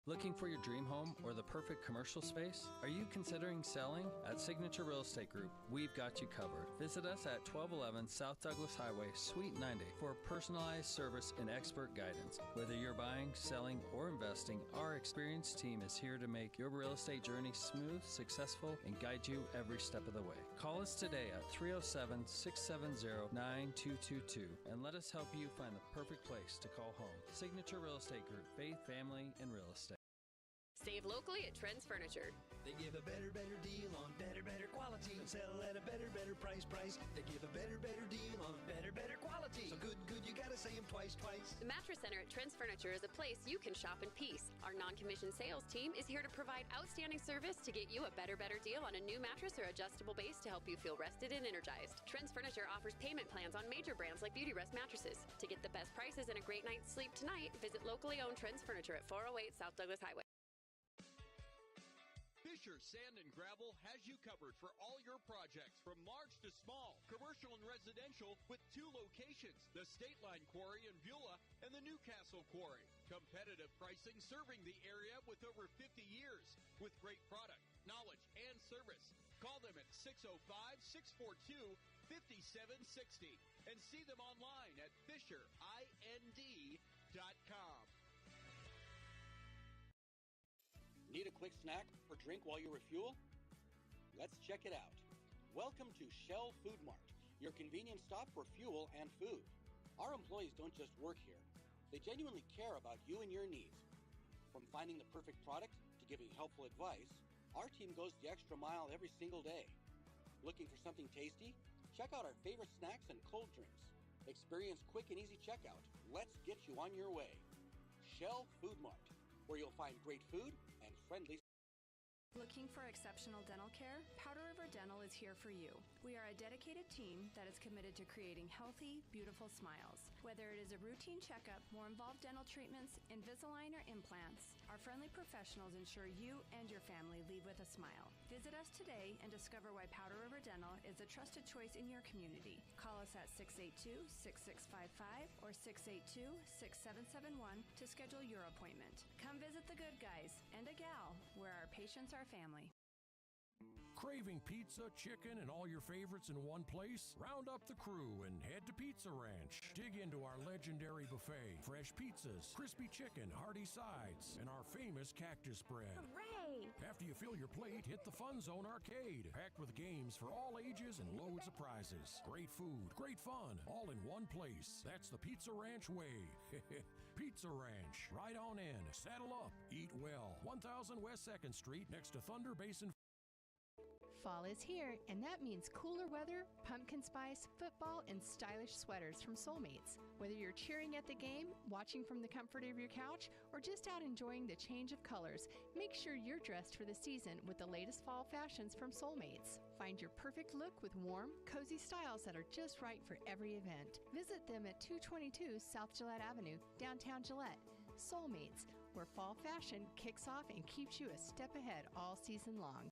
[SPEAKER 7] Looking for your dream home or the perfect commercial space? Are you considering selling? At Signature Real Estate Group, we've got you covered. Visit us at 1211 South Douglas Highway, Suite 90 for personalized service and expert guidance. Whether you're buying, selling, or investing, our experienced team is here to make your real estate journey smooth, successful, and guide you every step of the way. Call us today at 307-670-9222 and let us help you find the perfect place to call home. Signature Real Estate Group, faith, family, and real estate.
[SPEAKER 10] Save locally at Trent's Furniture.
[SPEAKER 11] They give a better deal on better quality and sell at a better price. They give a better deal on better quality. So good, you gotta say them twice.
[SPEAKER 10] The Mattress Center at Trent's Furniture is a place you can shop in peace. Our non-commissioned sales team is here to provide outstanding service to get you a better deal on a new mattress or adjustable base to help you feel rested and energized. Trent's Furniture offers payment plans on major brands like Beauty Rest mattresses. To get the best prices and a great night's sleep tonight, visit locally owned Trent's Furniture at 408 South Douglas Highway.
[SPEAKER 9] Fisher Sand and Gravel has you covered for all your projects from large to small, commercial and residential with 2 locations, the State Line Quarry in Beulah and the Newcastle Quarry. Competitive pricing serving the area with over 50 years with great product, knowledge, and service. Call them at 605-642-5760 and see them online at FisherIND.com.
[SPEAKER 6] Need a quick snack or drink while you refuel? Let's check it out. Welcome to Shell Food Mart, your convenience stop for fuel and food. Our employees don't just work here. They genuinely care about you and your needs. From finding the perfect product to giving helpful advice, our team goes the extra mile every single day. Looking for something tasty? Check out our favorite snacks and cold drinks. Experience quick and easy checkout. Let's get you on your way. Shell Food Mart, where you'll find great food and friendly.
[SPEAKER 4] Looking for exceptional dental care? Powder River Dental is here for you. We are a dedicated team that is committed to creating healthy, beautiful smiles. Whether it is a routine checkup, more involved dental treatments, Invisalign, or implants, our friendly professionals ensure you and your family leave with a smile. Visit us today and discover why Powder River Dental is a trusted choice in your community. Call us at 682-6655 or 682-6771 to schedule your appointment. Come visit the good guys and a gal where our patients are family.
[SPEAKER 12] Craving pizza, chicken, and all your favorites in one place? Round up the crew and head to Pizza Ranch. Dig into our legendary buffet, fresh pizzas, crispy chicken, hearty sides, and our famous cactus bread.
[SPEAKER 5] Hooray!
[SPEAKER 12] After you fill your plate, hit the Fun Zone Arcade, packed with games for all ages and loads of prizes. Great food, great fun, all in one place. That's the Pizza Ranch way. Pizza Ranch. Ride on in, saddle up, eat well. 1000 West 2nd Street next to Thunder Basin.
[SPEAKER 5] Fall is here, and that means cooler weather, pumpkin spice, football, and stylish sweaters from Soulmates. Whether you're cheering at the game, watching from the comfort of your couch, or just out enjoying the change of colors, make sure you're dressed for the season with the latest fall fashions from Soulmates. Find your perfect look with warm, cozy styles that are just right for every event. Visit them at 222 South Gillette Avenue, downtown Gillette. Soulmates, where fall fashion kicks off and keeps you a step ahead all season long.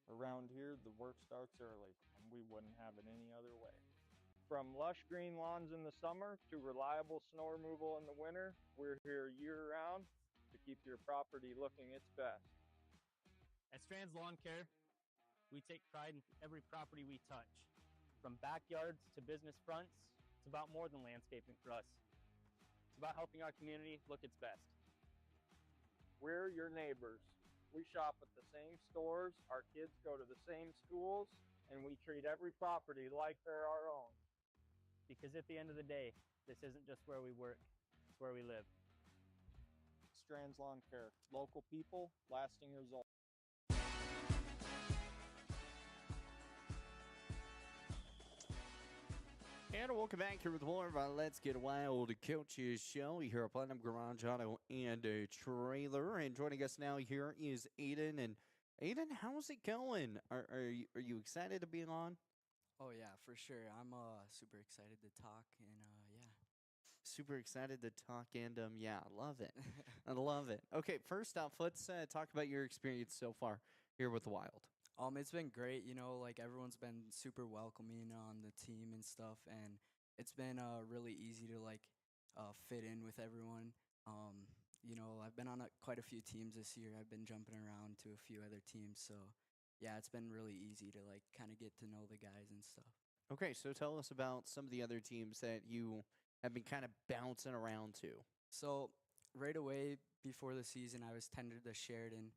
[SPEAKER 13] Around here, the work starts early, and we wouldn't have it any other way. From lush green lawns in the summer to reliable snow removal in the winter, we're here year-round to keep your property looking its best.
[SPEAKER 14] At Strands Lawn Care, we take pride in every property we touch. From backyards to business fronts, it's about more than landscaping for us. It's about helping our community look its best.
[SPEAKER 13] We're your neighbors. We shop at the same stores, our kids go to the same schools, and we treat every property like they're our own.
[SPEAKER 14] Because at the end of the day, this isn't just where we work, it's where we live.
[SPEAKER 13] Strands Lawn Care. Local people, lasting results.
[SPEAKER 2] And welcome back here with more of our Let's Get Wild Coaches show here at Platinum Garage Auto and Trailer. And joining us now here is Aiden. And Aiden, how's it going? Are you excited to be on?
[SPEAKER 15] Oh yeah, for sure. I'm super excited to talk and yeah.
[SPEAKER 2] Super excited to talk and yeah, I love it. I love it. Okay, first off, let's talk about your experience so far here with the Wild.
[SPEAKER 15] It's been great, like everyone's been super welcoming on the team and stuff, and it's been really easy to fit in with everyone. I've been on quite a few teams this year. I've been jumping around to a few other teams, so yeah, it's been really easy to kind of get to know the guys and stuff.
[SPEAKER 2] Okay, so tell us about some of the other teams that you have been kind of bouncing around to.
[SPEAKER 15] So right away before the season, I was tendered to Sheridan.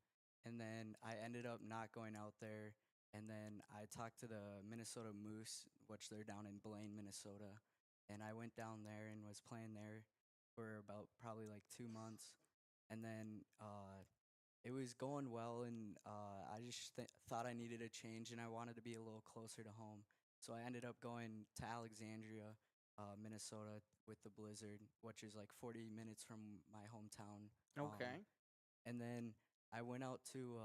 [SPEAKER 15] And then I ended up not going out there. And then I talked to the Minnesota Moose, which they're down in Blaine, Minnesota. And I went down there and was playing there for about probably 2 months. And then it was going well, and I just thought I needed a change, and I wanted to be a little closer to home. So I ended up going to Alexandria, Minnesota with the Blizzard, which is 40 minutes from my hometown.
[SPEAKER 2] Okay.
[SPEAKER 15] And then I went out to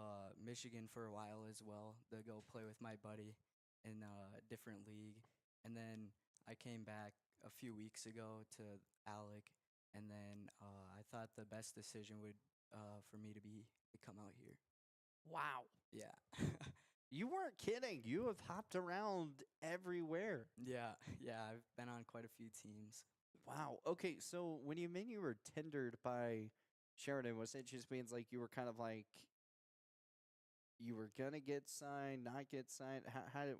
[SPEAKER 15] Michigan for a while as well to go play with my buddy in a different league. And then I came back a few weeks ago to Alec, and then I thought the best decision would for me to come out here.
[SPEAKER 2] Wow.
[SPEAKER 15] Yeah.
[SPEAKER 2] You weren't kidding. You have hopped around everywhere.
[SPEAKER 15] Yeah, yeah, I've been on quite a few teams.
[SPEAKER 2] Wow. Okay, so when you mean you were tendered by Sheridan, was it just means like you were kind of like you were gonna get signed, not get signed?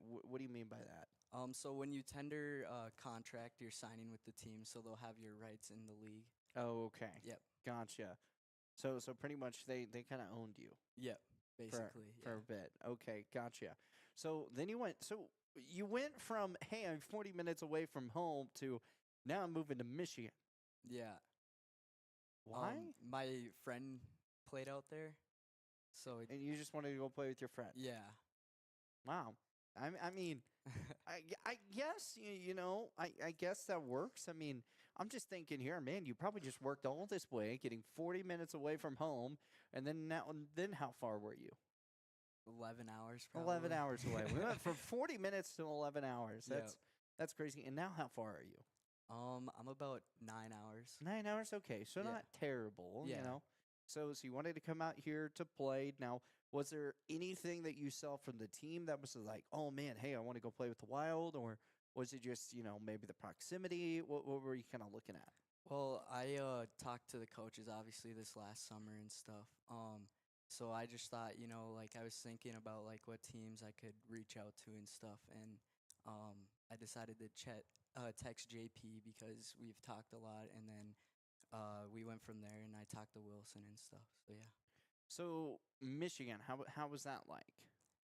[SPEAKER 2] What do you mean by that?
[SPEAKER 15] So when you tender a contract, you're signing with the team, so they'll have your rights in the league.
[SPEAKER 2] Oh, okay.
[SPEAKER 15] Yep.
[SPEAKER 2] Gotcha. So pretty much they kind of owned you.
[SPEAKER 15] Yep.
[SPEAKER 2] for
[SPEAKER 15] Basically,
[SPEAKER 2] for
[SPEAKER 15] yeah.
[SPEAKER 2] a bit. Okay, gotcha. So then you went from, hey, I'm 40 minutes away from home to now I'm moving to Michigan.
[SPEAKER 15] Yeah.
[SPEAKER 2] Why?
[SPEAKER 15] My friend played out there, so
[SPEAKER 2] And you just wanted to go play with your friend.
[SPEAKER 15] yeah.
[SPEAKER 2] Wow. I mean, I guess I guess that works. I mean, I'm just thinking here, man. You probably just worked all this way, getting 40 minutes away from home, and then how far were you?
[SPEAKER 15] 11 hours probably.
[SPEAKER 2] 11 hours away. We went from 40 minutes to 11 hours.
[SPEAKER 15] Yep.
[SPEAKER 2] That's crazy. And now how far are you?
[SPEAKER 15] I'm about 9 hours.
[SPEAKER 2] 9 hours. Okay, so
[SPEAKER 15] Yeah.
[SPEAKER 2] not terrible.
[SPEAKER 15] Yeah.
[SPEAKER 2] You know. So you wanted to come out here to play. Now, was there anything that you saw from the team that was like, oh man, hey, I want to go play with the Wild, or was it just maybe the proximity? What were you kind of looking at?
[SPEAKER 15] Well, I talked to the coaches obviously this last summer and stuff. So I just thought, like I was thinking about like what teams I could reach out to and stuff, and I decided to text JP because we've talked a lot, and then we went from there, and I talked to Wilson and stuff. So yeah.
[SPEAKER 2] So Michigan, how was that like?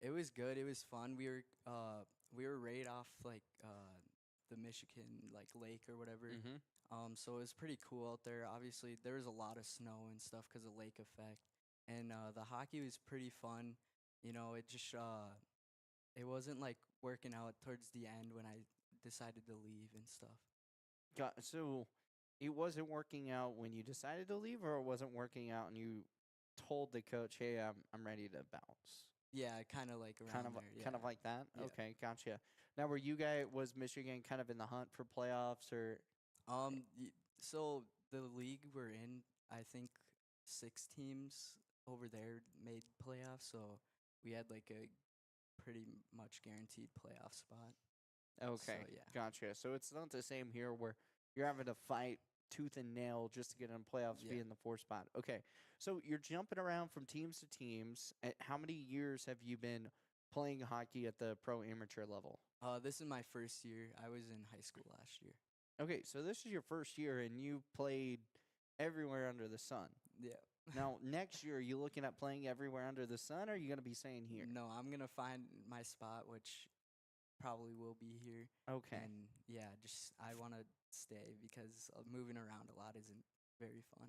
[SPEAKER 15] It was good. It was fun. We were right off like the Michigan like lake or whatever. So it was pretty cool out there. Obviously, there was a lot of snow and stuff because of lake effect, and the hockey was pretty fun. It just it wasn't like working out towards the end when I decided to leave and stuff.
[SPEAKER 2] So it wasn't working out when you decided to leave, or it wasn't working out and you told the coach, "Hey, I'm ready to bounce."
[SPEAKER 15] Yeah, kind of like around there. Yeah.
[SPEAKER 2] Kind of like that.
[SPEAKER 15] Yeah.
[SPEAKER 2] Okay, gotcha. Now, was Michigan kind of in the hunt for playoffs, or?
[SPEAKER 15] So the league we're in, I think 6 teams over there made playoffs, so we had like a pretty much guaranteed playoff spot.
[SPEAKER 2] Okay,
[SPEAKER 15] So, yeah.
[SPEAKER 2] gotcha. So it's not the same here where you're having to fight tooth and nail just to get in playoffs, be
[SPEAKER 15] Yeah.
[SPEAKER 2] in the 4th spot. Okay, so you're jumping around from teams to teams. How many years have you been playing hockey at the pro amateur level?
[SPEAKER 15] This is my first year. I was in high school last year.
[SPEAKER 2] Okay, so this is your first year, and you played everywhere under the sun.
[SPEAKER 15] Yeah.
[SPEAKER 2] Now, next year, are you looking at playing everywhere under the sun, or are you going to be staying here?
[SPEAKER 15] No, I'm gonna find my spot, which probably will be here.
[SPEAKER 2] Okay.
[SPEAKER 15] And yeah, just I want to stay because moving around a lot isn't very fun.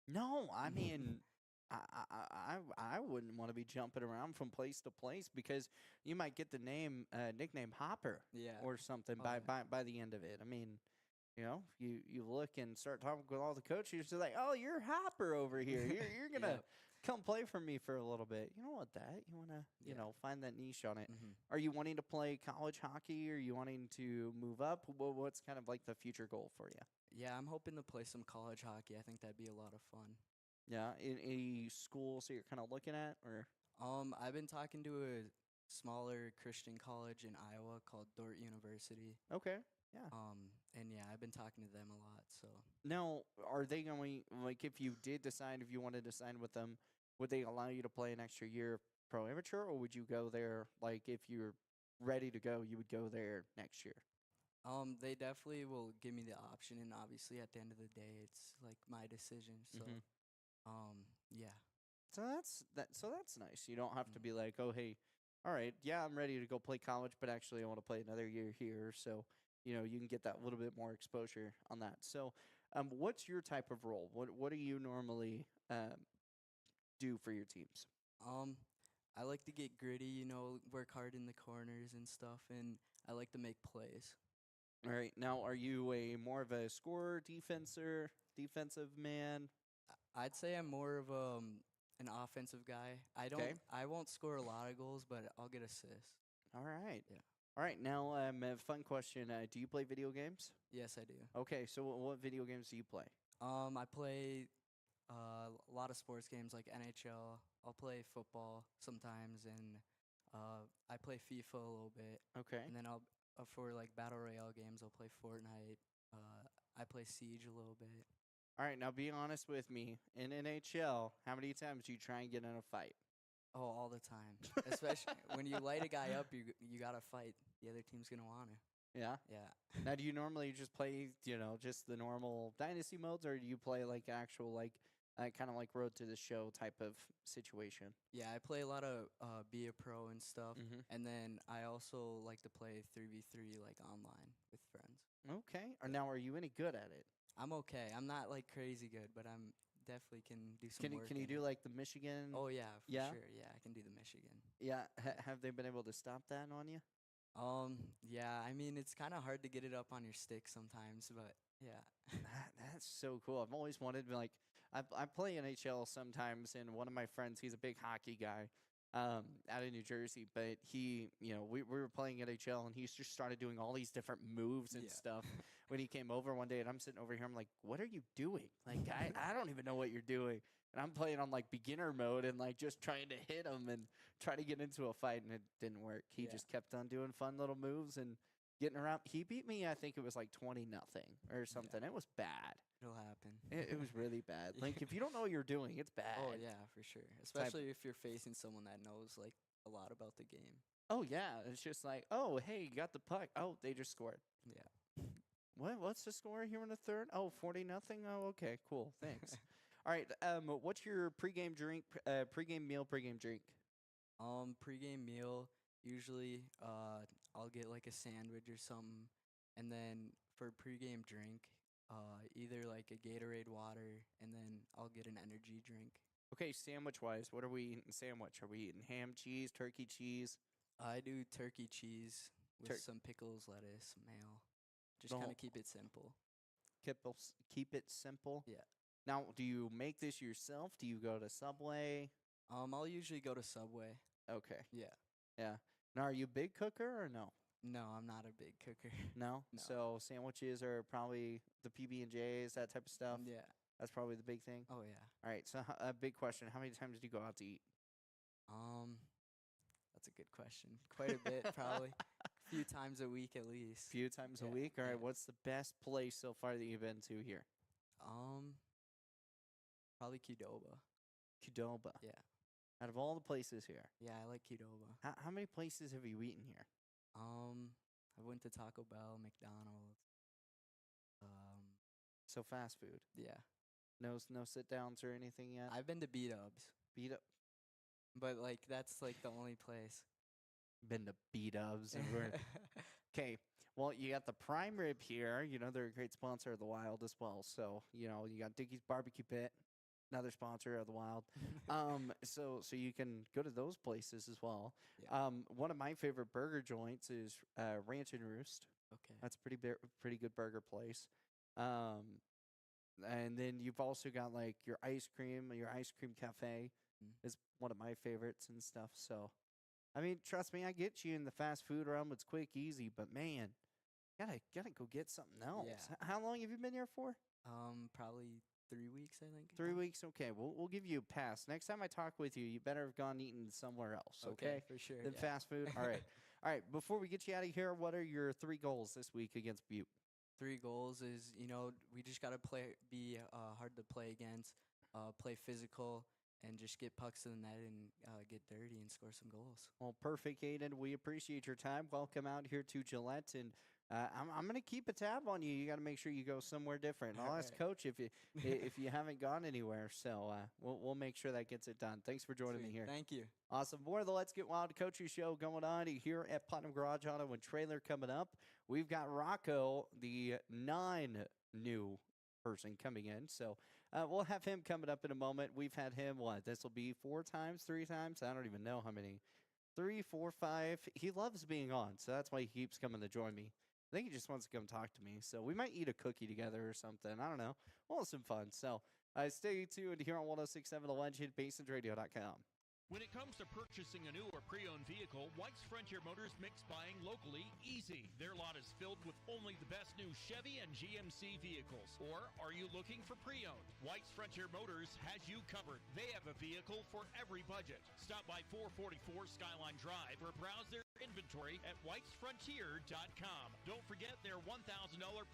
[SPEAKER 2] No, I mean, I wouldn't want to be jumping around from place to place because you might get the nickname Hopper,
[SPEAKER 15] Yeah.
[SPEAKER 2] or something
[SPEAKER 15] Oh,
[SPEAKER 2] by the end of it. I mean, you look and start talking with all the coaches. They're like, "Oh, you're Hopper over here. You're gonna
[SPEAKER 15] Yep.
[SPEAKER 2] come play for me for a little bit." You don't want that. You want to
[SPEAKER 15] Yeah.
[SPEAKER 2] find that niche on it.
[SPEAKER 15] Mhm.
[SPEAKER 2] Are you wanting to play college hockey? Or are you wanting to move up? What's kind of like the future goal for you?
[SPEAKER 15] Yeah, I'm hoping to play some college hockey. I think that'd be a lot of fun.
[SPEAKER 2] Yeah, in any schools that you're kind of looking at, or?
[SPEAKER 15] I've been talking to a smaller Christian college in Iowa called Dordt University.
[SPEAKER 2] Okay, yeah.
[SPEAKER 15] And yeah, I've been talking to them a lot. So
[SPEAKER 2] Now, are they going, like, if you did decide, if you wanted to sign with them, would they allow you to play an extra year of pro amateur, or would you go there, like, if you're ready to go, you would go there next year?
[SPEAKER 15] they definitely will give me the option, and obviously at the end of the day, it's like my decision. So
[SPEAKER 2] Mhm.
[SPEAKER 15] yeah.
[SPEAKER 2] So that's nice. You don't have to be like, oh, hey, all right, yeah, I'm ready to go play college, but actually I want to play another year here. So, you can get that little bit more exposure on that. So, what's your type of role? What do you normally do for your teams?
[SPEAKER 15] I like to get gritty, work hard in the corners and stuff, and I like to make plays.
[SPEAKER 2] All right. Now, are you more of a scorer, defensive man?
[SPEAKER 15] I'd say I'm more of an offensive guy. I won't score a lot of goals, but I'll get assists.
[SPEAKER 2] All right.
[SPEAKER 15] Yeah.
[SPEAKER 2] All right. Now, a fun question. Do you play video games?
[SPEAKER 15] Yes, I do.
[SPEAKER 2] Okay. So, what video games do you play?
[SPEAKER 15] I play a lot of sports games like NHL. I'll play football sometimes and I play FIFA a little bit.
[SPEAKER 2] Okay.
[SPEAKER 15] And then I'll for like battle royale games, I'll play Fortnite. I play Siege a little bit.
[SPEAKER 2] All right, now be honest with me. In NHL, how many times do you try and get in a fight?
[SPEAKER 15] Oh, all the time. Especially when you light a guy up, you gotta fight. The other team's gonna wanna.
[SPEAKER 2] Yeah.
[SPEAKER 15] Yeah.
[SPEAKER 2] Now, do you normally just play, just the normal dynasty modes, or do you play like actual kind of like Road to the Show type of situation?
[SPEAKER 15] Yeah, I play a lot of be a pro and stuff,
[SPEAKER 2] Mhm.
[SPEAKER 15] and then I also like to play 3v3 like online with friends.
[SPEAKER 2] Okay. Or now, are you any good at it?
[SPEAKER 15] I'm okay. I'm not like crazy good, but I'm definitely can do some work.
[SPEAKER 2] Can you
[SPEAKER 15] in
[SPEAKER 2] do
[SPEAKER 15] it.
[SPEAKER 2] like the Michigan?
[SPEAKER 15] Oh yeah, for
[SPEAKER 2] Yeah?
[SPEAKER 15] sure. Yeah, I can do the Michigan.
[SPEAKER 2] Yeah. Have they been able to stop that on you?
[SPEAKER 15] Yeah. I mean, it's kind of hard to get it up on your stick sometimes, but yeah.
[SPEAKER 2] That's so cool. I've always wanted to I play NHL sometimes, and one of my friends, he's a big hockey guy, out of New Jersey, but he, we were playing NHL, and he just started doing all these different moves and
[SPEAKER 15] Yeah.
[SPEAKER 2] stuff when he came over one day, and I'm sitting over here, I'm like, what are you doing? Like, I don't even know what you're doing. And I'm playing on like beginner mode and like just trying to hit him and try to get into a fight, and it didn't work. He
[SPEAKER 15] Yeah.
[SPEAKER 2] just kept on doing fun little moves and getting around. He beat me, I think it was like 20-0 or something. It was bad.
[SPEAKER 15] It'll happen.
[SPEAKER 2] It was really bad. Like, if you don't know what you're doing, it's bad.
[SPEAKER 15] Oh yeah, for sure. Especially if you're facing someone that knows like a lot about the game.
[SPEAKER 2] Oh, yeah. It's just like, oh, hey, you got the puck. Oh, they just scored.
[SPEAKER 15] Yeah.
[SPEAKER 2] What's the score here in the third? Oh, 40-0. Oh, okay, cool. Thanks. All right. What's your pregame drink? Pregame meal, pregame drink.
[SPEAKER 15] Pregame meal, usually I'll get like a sandwich or something, and then for pregame drink, either like a Gatorade water, and then I'll get an energy drink.
[SPEAKER 2] Okay, sandwich-wise, what are we eating sandwich? Are we eating ham, cheese, turkey cheese?
[SPEAKER 15] I do turkey cheese with some pickles, lettuce, mayo. Just kind of keep it simple.
[SPEAKER 2] Keep it simple?
[SPEAKER 15] Yeah.
[SPEAKER 2] Now, do you make this yourself? Do you go to Subway?
[SPEAKER 15] I'll usually go to Subway.
[SPEAKER 2] Okay.
[SPEAKER 15] Yeah.
[SPEAKER 2] Yeah. Now, are you a big cooker or no?
[SPEAKER 15] No, I'm not a big cooker.
[SPEAKER 2] No?
[SPEAKER 15] No.
[SPEAKER 2] So sandwiches are probably the PB&Js, that type of stuff?
[SPEAKER 15] Yeah.
[SPEAKER 2] That's probably the big thing?
[SPEAKER 15] Oh yeah.
[SPEAKER 2] All right, so a big question. How many times do you go out to eat?
[SPEAKER 15] That's a good question. Quite a bit, probably. A few times a week at least.
[SPEAKER 2] Few times a week? All right, what's the best place so far that you've been to here?
[SPEAKER 15] Probably Qdoba.
[SPEAKER 2] Qdoba.
[SPEAKER 15] Yeah.
[SPEAKER 2] Out of all the places here.
[SPEAKER 15] Yeah, I like Qdoba.
[SPEAKER 2] How many places have you eaten here?
[SPEAKER 15] I went to Taco Bell, McDonald's.
[SPEAKER 2] So fast food.
[SPEAKER 15] Yeah.
[SPEAKER 2] No sit downs or anything yet?
[SPEAKER 15] I've been to B-Dubs.
[SPEAKER 2] B-Dub.
[SPEAKER 15] But like that's like the only place.
[SPEAKER 2] Been to B-Dubs and we're okay. Well, you got the prime rib here. They're a great sponsor of the Wild as well. So, you got Dickie's Barbecue Pit, another sponsor of the Wild. So you can go to those places as well.
[SPEAKER 15] Yeah.
[SPEAKER 2] One of my favorite burger joints is Ranch and Roost.
[SPEAKER 15] Okay.
[SPEAKER 2] That's pretty good burger place. And then you've also got like your ice cream cafe is one of my favorites and stuff. So, I mean, trust me, I get you in the fast food realm. It's quick, easy, but man, gotta go get something else.
[SPEAKER 15] Yeah.
[SPEAKER 2] How long have you been here for?
[SPEAKER 15] Probably 3 weeks, I think.
[SPEAKER 2] 3 weeks. Okay, we'll give you a pass. Next time I talk with you, you better have gone eaten somewhere else. Okay,
[SPEAKER 15] for sure.
[SPEAKER 2] Than fast food. All right, all right. Before we get you out of here, what are your 3 goals this week against Butte?
[SPEAKER 15] 3 goals is, we just got to be hard to play against, play physical, and just get pucks to the net and get dirty and score some goals.
[SPEAKER 2] Well, perfect, Aiden. We appreciate your time. Welcome out here to Gillette, and I'm going to keep a tab on you. You got to make sure you go somewhere different. I'll ask Coach if you haven't gone anywhere. So we'll make sure that gets it done. Thanks for joining me here.
[SPEAKER 15] Thank you.
[SPEAKER 2] Awesome. More of the Let's Get Wild Coaching Show going on here at Putnam Garage Auto and Trailer coming up. We've got Rocco, the non-new person coming in. So we'll have him coming up in a moment. We've had him, this will be 3 times? I don't even know how many. 3, 4, 5. He loves being on, so that's why he keeps coming to join me. I think he just wants to come talk to me. So we might eat a cookie together or something. I don't know. We'll have some fun. So stay tuned here on 106.7 The Legend, BasinRadio.com.
[SPEAKER 9] When it comes to purchasing a new or pre-owned vehicle, White's Frontier Motors makes buying locally easy. Their lot is filled with only the best new Chevy and GMC vehicles. Or are you looking for pre-owned? White's Frontier Motors has you covered. They have a vehicle for every budget. Stop by 444 Skyline Drive or browse their inventory at whitesfrontier.com. Don't forget their $1,000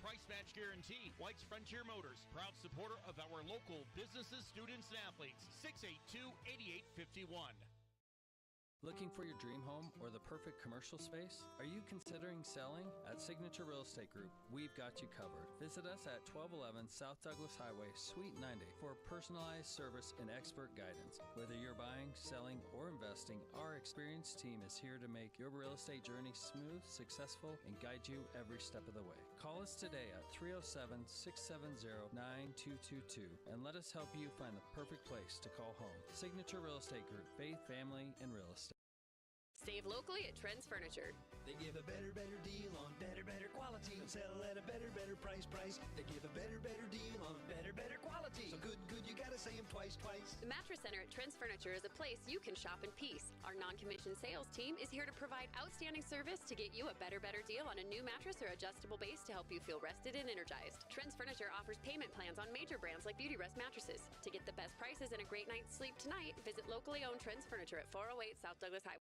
[SPEAKER 9] price match guarantee. White's Frontier Motors, proud supporter of our local businesses, students, and athletes. 682-8851.
[SPEAKER 7] Looking for your dream home or the perfect commercial space? Are you considering selling? At Signature Real Estate Group, we've got you covered. Visit us at 1211 South Douglas Highway, Suite 90 for personalized service and expert guidance. Whether you're buying, selling, or investing, our experienced team is here to make your real estate journey smooth, successful, and guide you every step of the way. Call us today at 307-670-9222 and let us help you find the perfect place to call home. Signature Real Estate Group, faith, family, and real estate.
[SPEAKER 10] Save locally at Trends Furniture.
[SPEAKER 11] They give a better deal on better quality. Sell at a better price. They give a better deal on better quality. So good, you gotta say them twice.
[SPEAKER 10] The Mattress Center at Trends Furniture is a place you can shop in peace. Our non-commissioned sales team is here to provide outstanding service to get you a better deal on a new mattress or adjustable base to help you feel rested and energized. Trends Furniture offers payment plans on major brands like Beauty Rest mattresses. To get the best prices and a great night's sleep tonight, visit locally owned Trends Furniture at 408 South Douglas Highway.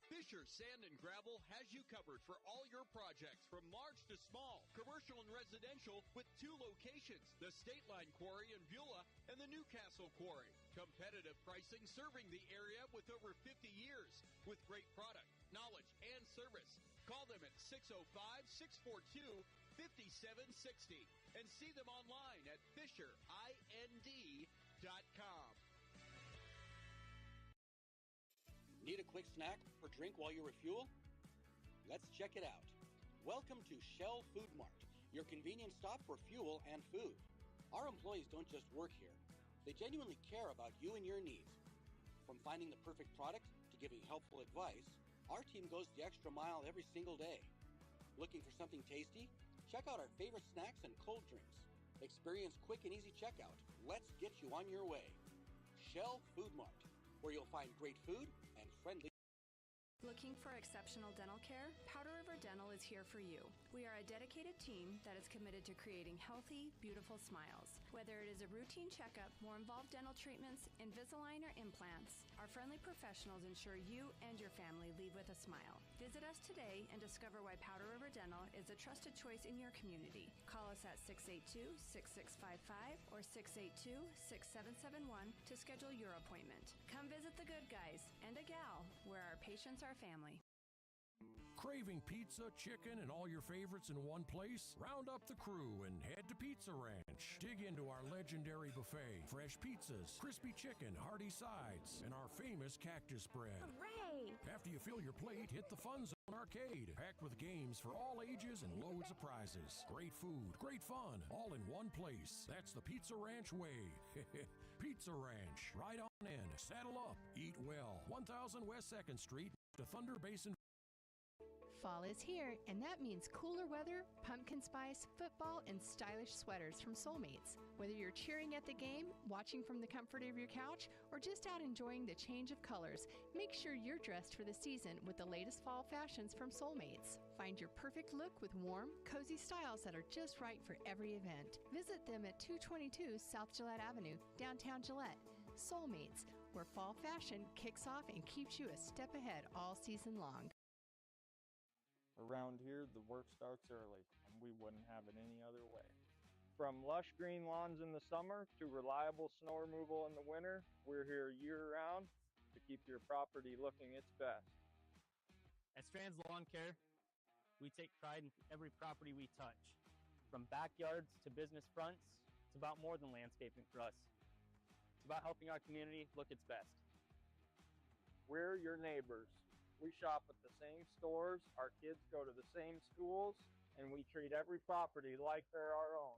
[SPEAKER 9] Fisher Sand and Gravel has you covered for all your projects, from large to small, commercial and residential, with 2 locations, the State Line Quarry in Beulah and the Newcastle Quarry. Competitive pricing serving the area with over 50 years, with great product, knowledge, and service. Call them at 605-642-5760 and see them online at FisherIND.com.
[SPEAKER 6] Need a quick snack or drink while you refuel? Let's check it out. Welcome to Shell Food Mart, your convenience stop for fuel and food. Our employees don't just work here. They genuinely care about you and your needs. From finding the perfect product to giving helpful advice, our team goes the extra mile every single day. Looking for something tasty? Check out our favorite snacks and cold drinks. Experience quick and easy checkout. Let's get you on your way. Shell Food Mart, where you'll find great food and friendly.
[SPEAKER 4] Looking for exceptional dental care? Powder River Dental is here for you. We are a dedicated team that is committed to creating healthy, beautiful smiles. Whether it is a routine checkup, more involved dental treatments, Invisalign, or implants, our friendly professionals ensure you and your family leave with a smile. Visit us today and discover why Powder River Dental is a trusted choice in your community. Call us at 682-6655 or 682-6771 to schedule your appointment. Come visit the good guys and a gal where our patients are family.
[SPEAKER 12] Craving pizza, chicken, and all your favorites in one place? Round up the crew and head to Pizza Ranch. Dig into our legendary buffet, fresh pizzas, crispy chicken, hearty sides, and our famous cactus bread.
[SPEAKER 16] Hooray!
[SPEAKER 12] After you fill your plate, hit the Fun Zone Arcade, packed with games for all ages and loads of prizes. Great food, great fun, all in one place. That's the Pizza Ranch way. Pizza Ranch, right on in. Saddle up, eat well. 1000 West 2nd Street to Thunder Basin.
[SPEAKER 5] Fall is here, and that means cooler weather, pumpkin spice, football, and stylish sweaters from Soulmates. Whether you're cheering at the game, watching from the comfort of your couch, or just out enjoying the change of colors, make sure you're dressed for the season with the latest fall fashions from Soulmates. Find your perfect look with warm, cozy styles that are just right for every event. Visit them at 222 South Gillette Avenue, downtown Gillette. Soulmates, where fall fashion kicks off and keeps you a step ahead all season long.
[SPEAKER 13] Around here, the work starts early, and we wouldn't have it any other way. From lush green lawns in the summer to reliable snow removal in the winter, we're here year-round to keep your property looking its best.
[SPEAKER 14] At Strands Lawn Care, we take pride in every property we touch. From backyards to business fronts, it's about more than landscaping for us. It's about helping our community look its best.
[SPEAKER 13] We're your neighbors. We shop at the same stores, our kids go to the same schools, and we treat every property like they're our own.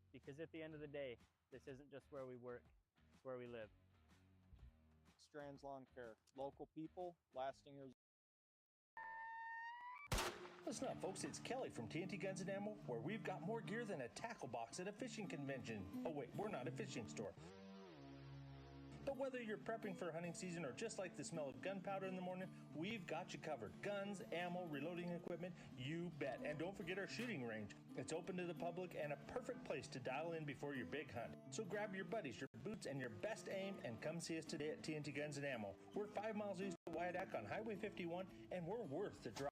[SPEAKER 14] Because at the end of the day, this isn't just where we work, it's where we live.
[SPEAKER 13] Strands Lawn Care. Local people, lasting results.
[SPEAKER 17] Listen up, folks. It's Kelly from TNT Guns and Ammo, where we've got more gear than a tackle box at a fishing convention. Oh, wait, we're not a fishing store. But whether you're prepping for hunting season or just like the smell of gunpowder in the morning, we've got you covered. Guns, ammo, reloading equipment, you bet. And don't forget our shooting range. It's open to the public and a perfect place to dial in before your big hunt. So grab your buddies, your boots, and your best aim and come see us today at TNT Guns and Ammo. We're 5 miles east of Wyandotte on Highway 51, and we're worth the drive.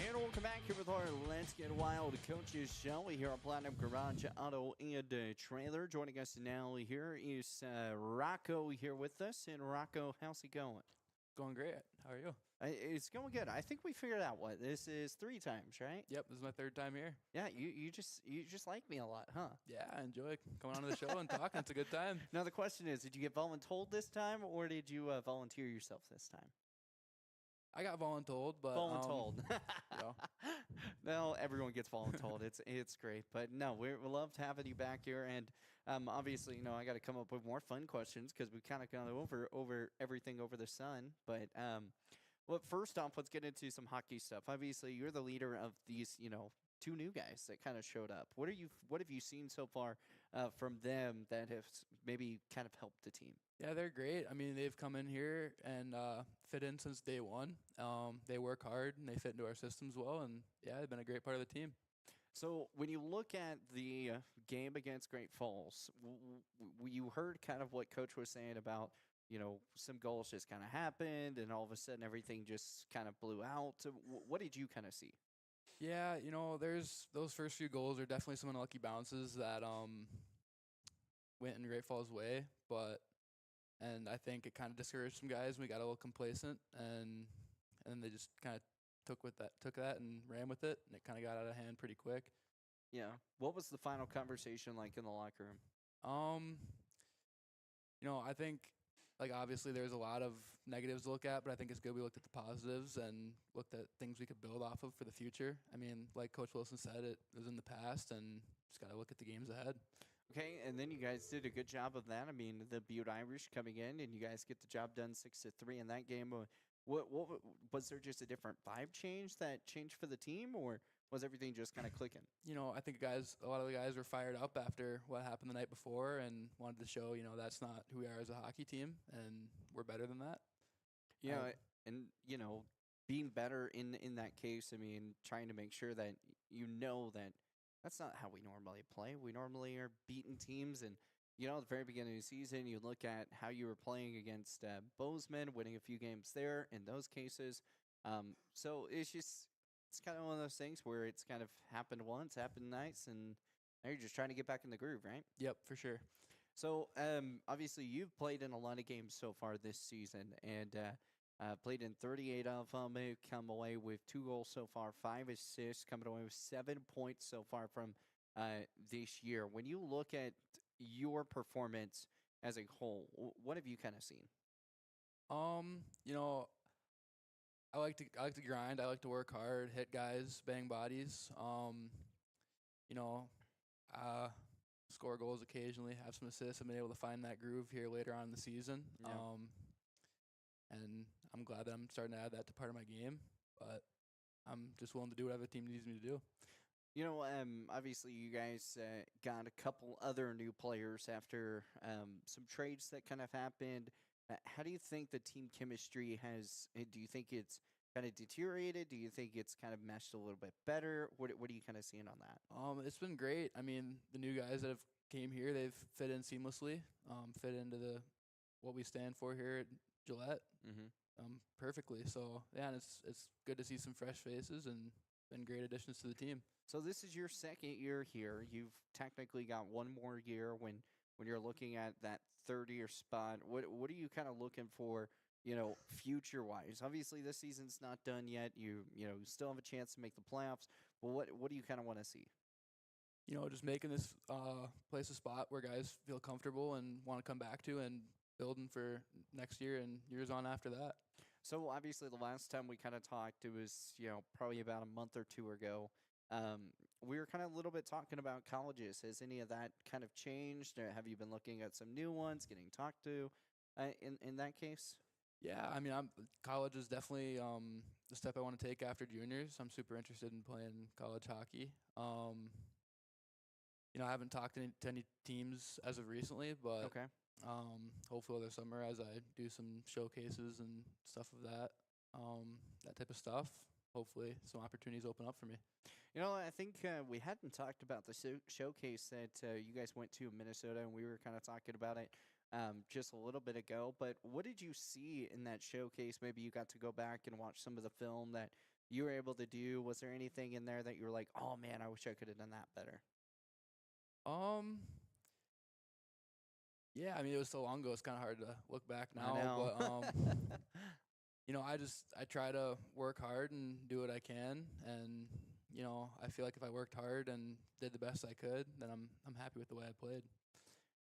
[SPEAKER 2] And welcome back here with our Let's Get Wild Coaches show. We here on Platinum Garage Auto and Trailer. Joining us now here is Rocco here with us. And Rocco, how's it going?
[SPEAKER 16] Going great. How are you?
[SPEAKER 2] It's going good. I think we figured out what this is 3 times, right?
[SPEAKER 16] Yep, this is my 3rd time here.
[SPEAKER 2] Yeah, you just like me a lot, huh?
[SPEAKER 16] Yeah, I enjoy coming on to the show and talking. It's a good time.
[SPEAKER 2] Now the question is, did you get voluntold this time, or did you volunteer yourself this time?
[SPEAKER 16] I got voluntold, but
[SPEAKER 2] voluntold.
[SPEAKER 16] You know.
[SPEAKER 2] No, everyone gets voluntold. It's great, but no, we loved having you back here, and obviously, I got to come up with more fun questions because we kind of gone over everything over the sun. But well, first off, let's get into some hockey stuff. Obviously, you're the leader of these, 2 new guys that kind of showed up. What have you seen so far from them that have maybe kind of helped the team?
[SPEAKER 16] Yeah, they're great. I mean, they've come in here and fit in since day one. They work hard and they fit into our systems well, and yeah, they've been a great part of the team.
[SPEAKER 2] So when you look at the game against Great Falls, you heard kind of what Coach was saying about, some goals just kind of happened and all of a sudden everything just kind of blew out. So what did you kind of see?
[SPEAKER 16] Yeah, there's those first few goals are definitely some unlucky bounces that went in Great Falls' way, and I think it kind of discouraged some guys. We got a little complacent, and they just kind of took that and ran with it, and it kind of got out of hand pretty quick.
[SPEAKER 2] Yeah. What was the final conversation like in the locker room?
[SPEAKER 16] I think, obviously there's a lot of negatives to look at, but I think it's good we looked at the positives and looked at things we could build off of for the future. I mean, like Coach Wilson said, it was in the past, and just got to look at the games ahead.
[SPEAKER 2] Okay, and then you guys did a good job of that. I mean, the Butte Irish coming in, and you guys get the job done 6-3 in that game. What was there just a different vibe change that changed for the team, or was everything just kind of clicking?
[SPEAKER 16] I think a lot of the guys were fired up after what happened the night before and wanted to show, that's not who we are as a hockey team, and we're better than that.
[SPEAKER 2] Yeah, and, being better in that case, I mean, trying to make sure that that that's not how we normally play. We normally are beating teams, and, at the very beginning of the season, you look at how you were playing against Bozeman, winning a few games there in those cases. So it's kind of one of those things where it's kind of happened once, happened nice, and now you're just trying to get back in the groove, right?
[SPEAKER 16] Yep, for sure.
[SPEAKER 2] So obviously you've played in a lot of games so far this season, and played in 38 of them, come away with 2 goals so far, 5 assists, coming away with 7 points so far from this year. When you look at your performance as a whole, what have you kind of seen?
[SPEAKER 16] I like to grind. I like to work hard, hit guys, bang bodies. Score goals occasionally, have some assists. I've been able to find that groove here later on in the season.
[SPEAKER 2] Yeah.
[SPEAKER 16] And I'm glad that I'm starting to add that to part of my game. But I'm just willing to do whatever the team needs me to do.
[SPEAKER 2] Obviously you guys got a couple other new players after some trades that kind of happened. How do you think the team chemistry do you think it's kind of deteriorated? Do you think it's kind of meshed a little bit better? What are you kind of seeing on that?
[SPEAKER 16] It's been great. I mean, the new guys that have came here, they've fit in seamlessly, fit into what we stand for here at Gillette perfectly. So, yeah, and it's good to see some fresh faces and been great additions to the team.
[SPEAKER 2] So this is your second year here. You've technically got one more year when you're looking at that third-year spot. What are you kind of looking for, future-wise? Obviously, this season's not done yet. You still have a chance to make the playoffs. But what do you kind of want to see?
[SPEAKER 16] Just making this place a spot where guys feel comfortable and want to come back to, and building for next year and years on after that.
[SPEAKER 2] So obviously the last time we kind of talked, it was, probably about a month or 2 ago. We were kind of a little bit talking about colleges. Has any of that kind of changed? Or have you been looking at some new ones, getting talked to in that case?
[SPEAKER 16] Yeah, I mean, college is definitely the step I want to take after juniors. I'm super interested in playing college hockey. I haven't talked to any teams as of recently, but
[SPEAKER 2] Okay.
[SPEAKER 16] hopefully this summer as I do some showcases and stuff of that, that type of stuff, hopefully some opportunities open up for me.
[SPEAKER 2] I think we hadn't talked about the showcase that you guys went to in Minnesota, and we were kind of talking about it just a little bit ago. But what did you see in that showcase? Maybe you got to go back and watch some of the film that you were able to do. Was there anything in there that you were like, oh man, I wish I could have done that better?
[SPEAKER 16] Yeah, I mean, it was so long ago, it's kind of hard to look back now.
[SPEAKER 2] I know.
[SPEAKER 16] But, I try to work hard and do what I can. And, I feel like if I worked hard and did the best I could, then I'm happy with the way I played.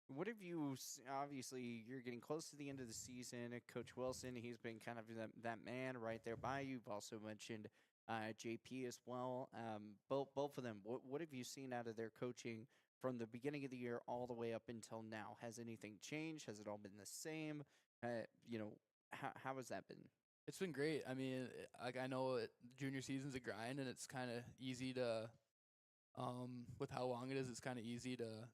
[SPEAKER 2] What have you, obviously, you're getting close to the end of the season. Coach Wilson, he's been kind of that man right there by you. You've also mentioned JP as well. Both of them, what have you seen out of their coaching from the beginning of the year all the way up until now? Has anything changed? Has it all been the same? How has that been?
[SPEAKER 16] It's been great. I mean, I know junior season's a grind, and it's kind of easy to, with how long it is, it's kind of easy to,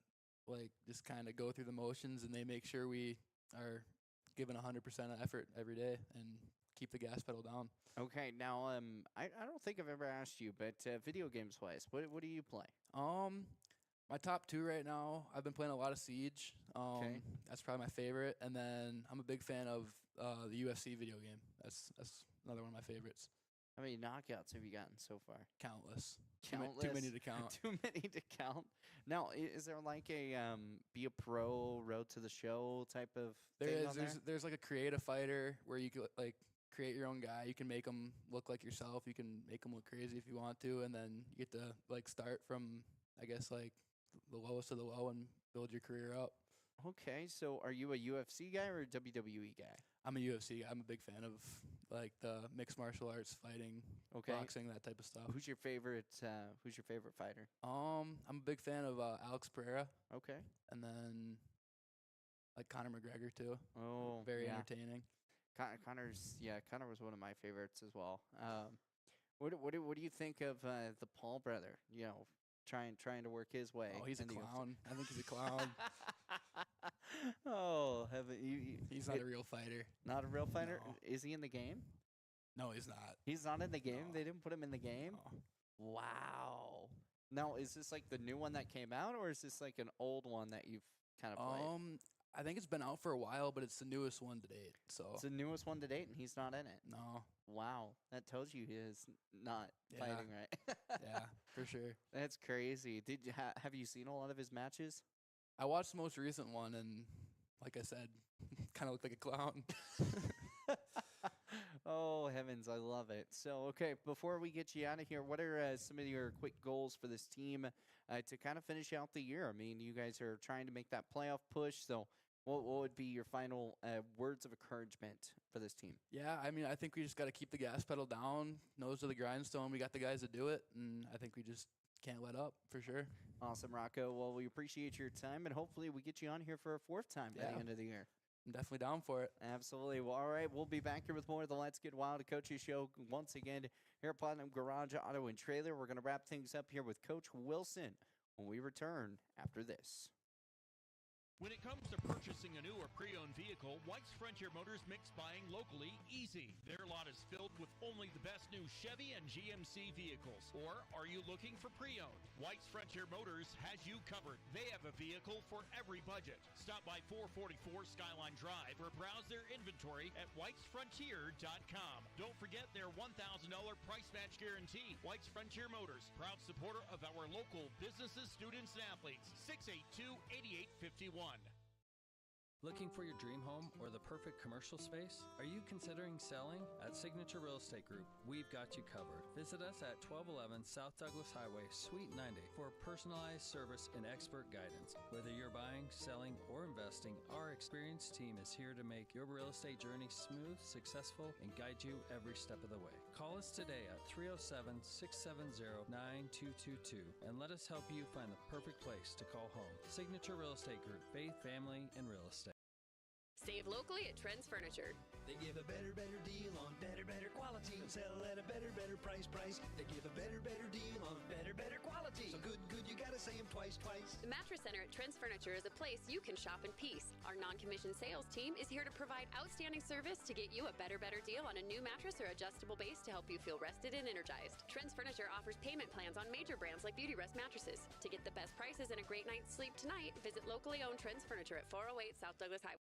[SPEAKER 16] just kind of go through the motions, and they make sure we are giving 100% of effort every day and keep the gas pedal down.
[SPEAKER 2] Okay, now I don't think I've ever asked you, but video games wise, what do you play?
[SPEAKER 16] My top two right now, I've been playing a lot of Siege.
[SPEAKER 2] Okay.
[SPEAKER 16] That's probably my favorite. And then I'm a big fan of the UFC video game. That's another one of my favorites.
[SPEAKER 2] How many knockouts have you gotten so far?
[SPEAKER 16] Countless.
[SPEAKER 2] Countless?
[SPEAKER 16] Too many to count.
[SPEAKER 2] Too many to count. Now, is there like a be a pro, road to the show type of
[SPEAKER 16] There
[SPEAKER 2] thing
[SPEAKER 16] is.
[SPEAKER 2] on
[SPEAKER 16] There's like a creative fighter where you could create your own guy. You can make them look like yourself. You can make them look crazy if you want to, and then you get to start from the lowest of the low and build your career up.
[SPEAKER 2] Okay, so are you a UFC guy or a WWE guy?
[SPEAKER 16] I'm a UFC guy. I'm a big fan of the mixed martial arts, fighting, boxing, that type of stuff.
[SPEAKER 2] Who's your favorite fighter?
[SPEAKER 16] I'm a big fan of Alex Pereira.
[SPEAKER 2] Okay.
[SPEAKER 16] And then Conor McGregor too.
[SPEAKER 2] Oh,
[SPEAKER 16] very
[SPEAKER 2] yeah.
[SPEAKER 16] entertaining.
[SPEAKER 2] Conor was one of my favorites as well. What do you think of the Paul brother? Trying to work his way.
[SPEAKER 16] Oh, he's a
[SPEAKER 2] in the
[SPEAKER 16] clown. I think he's a clown.
[SPEAKER 2] Oh, heaven!
[SPEAKER 16] He's not a real fighter.
[SPEAKER 2] Not a real fighter?
[SPEAKER 16] No.
[SPEAKER 2] Is he in the game?
[SPEAKER 16] No, he's not.
[SPEAKER 2] He's not in the game?
[SPEAKER 16] No.
[SPEAKER 2] They didn't put him in the game?
[SPEAKER 16] No.
[SPEAKER 2] Wow. Now, is this like the new one that came out, or is this like an old one that you've kind of played?
[SPEAKER 16] I think it's been out for a while, but it's the newest one to date. So
[SPEAKER 2] It's the newest one to date, and he's not in it.
[SPEAKER 16] No.
[SPEAKER 2] Wow, that tells you he is not fighting right.
[SPEAKER 16] Yeah, for sure.
[SPEAKER 2] That's crazy. Did you have you seen a lot of his matches?
[SPEAKER 16] I watched the most recent one, and like I said, kind of looked like a clown.
[SPEAKER 2] Oh, heavens, I love it. So, okay, before we get you out of here, what are some of your quick goals for this team to kind of finish out the year? I mean, you guys are trying to make that playoff push, so what would be your final words of encouragement for this team?
[SPEAKER 16] Yeah, I mean, I think we just got to keep the gas pedal down, nose to the grindstone. We got the guys to do it, and I think we just can't let up, for sure.
[SPEAKER 2] Awesome, Rocco. Well, we appreciate your time, and hopefully we get you on here for a fourth time by the end of the year.
[SPEAKER 16] I'm definitely down for it.
[SPEAKER 2] Absolutely. Well, all right, we'll be back here with more of the Let's Get Wild Coaches Show once again here at Platinum Garage Auto and Trailer. We're going to wrap things up here with Coach Wilson when we return after this.
[SPEAKER 9] When it comes to purchasing a new or pre-owned vehicle, White's Frontier Motors makes buying locally easy. Their lot is filled with only the best new Chevy and GMC vehicles. Or are you looking for pre-owned? White's Frontier Motors has you covered. They have a vehicle for every budget. Stop by 444 Skyline Drive or browse their inventory at whitesfrontier.com. Don't forget their $1,000 price match guarantee. White's Frontier Motors, proud supporter of our local businesses, students, and athletes. 682-8851.
[SPEAKER 7] Looking for your dream home or the perfect commercial space? Are you considering selling? At Signature Real Estate Group, we've got you covered. Visit us at 1211 South Douglas Highway, Suite 90 for personalized service and expert guidance. Whether you're buying, selling, or investing, our experienced team is here to make your real estate journey smooth, successful, and guide you every step of the way. Call us today at 307-670-9222 and let us help you find the perfect place to call home. Signature Real Estate Group, faith, family, and real estate.
[SPEAKER 10] Save locally at Trends Furniture.
[SPEAKER 11] They give a better deal on better quality. Sell at a better price. They give a better deal on better quality. So good, you gotta say them twice.
[SPEAKER 10] The Mattress Center at Trends Furniture is a place you can shop in peace. Our non-commissioned sales team is here to provide outstanding service to get you a better deal on a new mattress or adjustable base to help you feel rested and energized. Trends Furniture offers payment plans on major brands like Beauty Rest mattresses. To get the best prices and a great night's sleep tonight, visit locally owned Trends Furniture at 408 South Douglas Highway.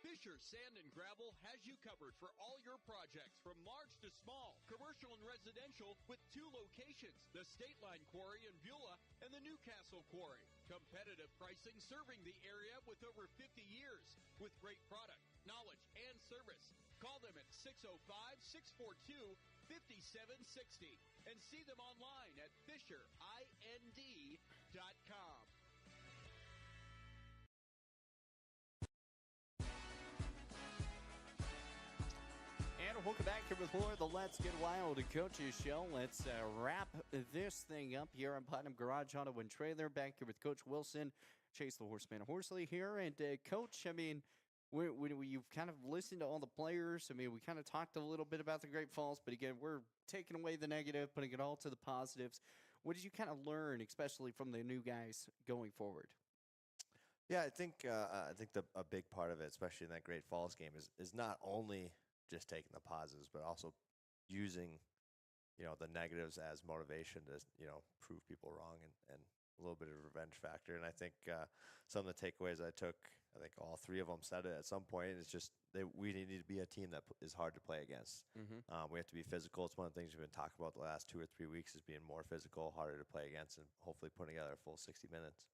[SPEAKER 9] Fisher Sand and Gravel has you covered for all your projects from large to small, commercial and residential, with 2 locations, the State Line Quarry in Beulah and the Newcastle Quarry. Competitive pricing serving the area with over 50 years, with great product, knowledge, and service. Call them at 605-642-5760 and see them online at FisherIND.com.
[SPEAKER 2] And welcome back here with more of the Let's Get Wild Coaches Show. Let's wrap this thing up here on Platinum Garage Auto and Trailer. Back here with Coach Wilson, Chase the Horseman Horsley here. And Coach, I mean, you've kind of listened to all the players. I mean, we kind of talked a little bit about the Great Falls, but again, we're taking away the negative, putting it all to the positives. What did you kind of learn, especially from the new guys going forward?
[SPEAKER 1] Yeah, I think a big part of it, especially in that Great Falls game, is not only just taking the positives, but also using, the negatives as motivation to, prove people wrong and a little bit of revenge factor. And I think some of the takeaways I took, I think all 3 of them said it at some point. It's just we need to be a team that is hard to play against.
[SPEAKER 2] Mm-hmm.
[SPEAKER 1] We have to be physical. It's one of the things we've been talking about the last 2 or 3 weeks is being more physical, harder to play against, and hopefully putting together a full 60 minutes.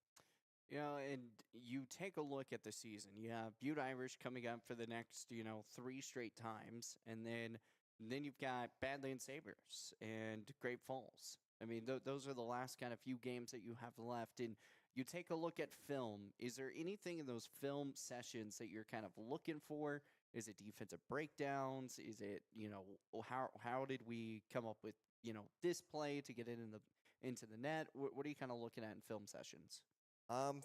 [SPEAKER 2] And you take a look at the season. You have Butte Irish coming up for the next, 3 straight times, and then you've got Badlands Sabres and Great Falls. I mean, those are the last kind of few games that you have left. And you take a look at film. Is there anything in those film sessions that you're kind of looking for? Is it defensive breakdowns? Is it, how did we come up with, this play to get it into the net? What are you kind of looking at in film sessions?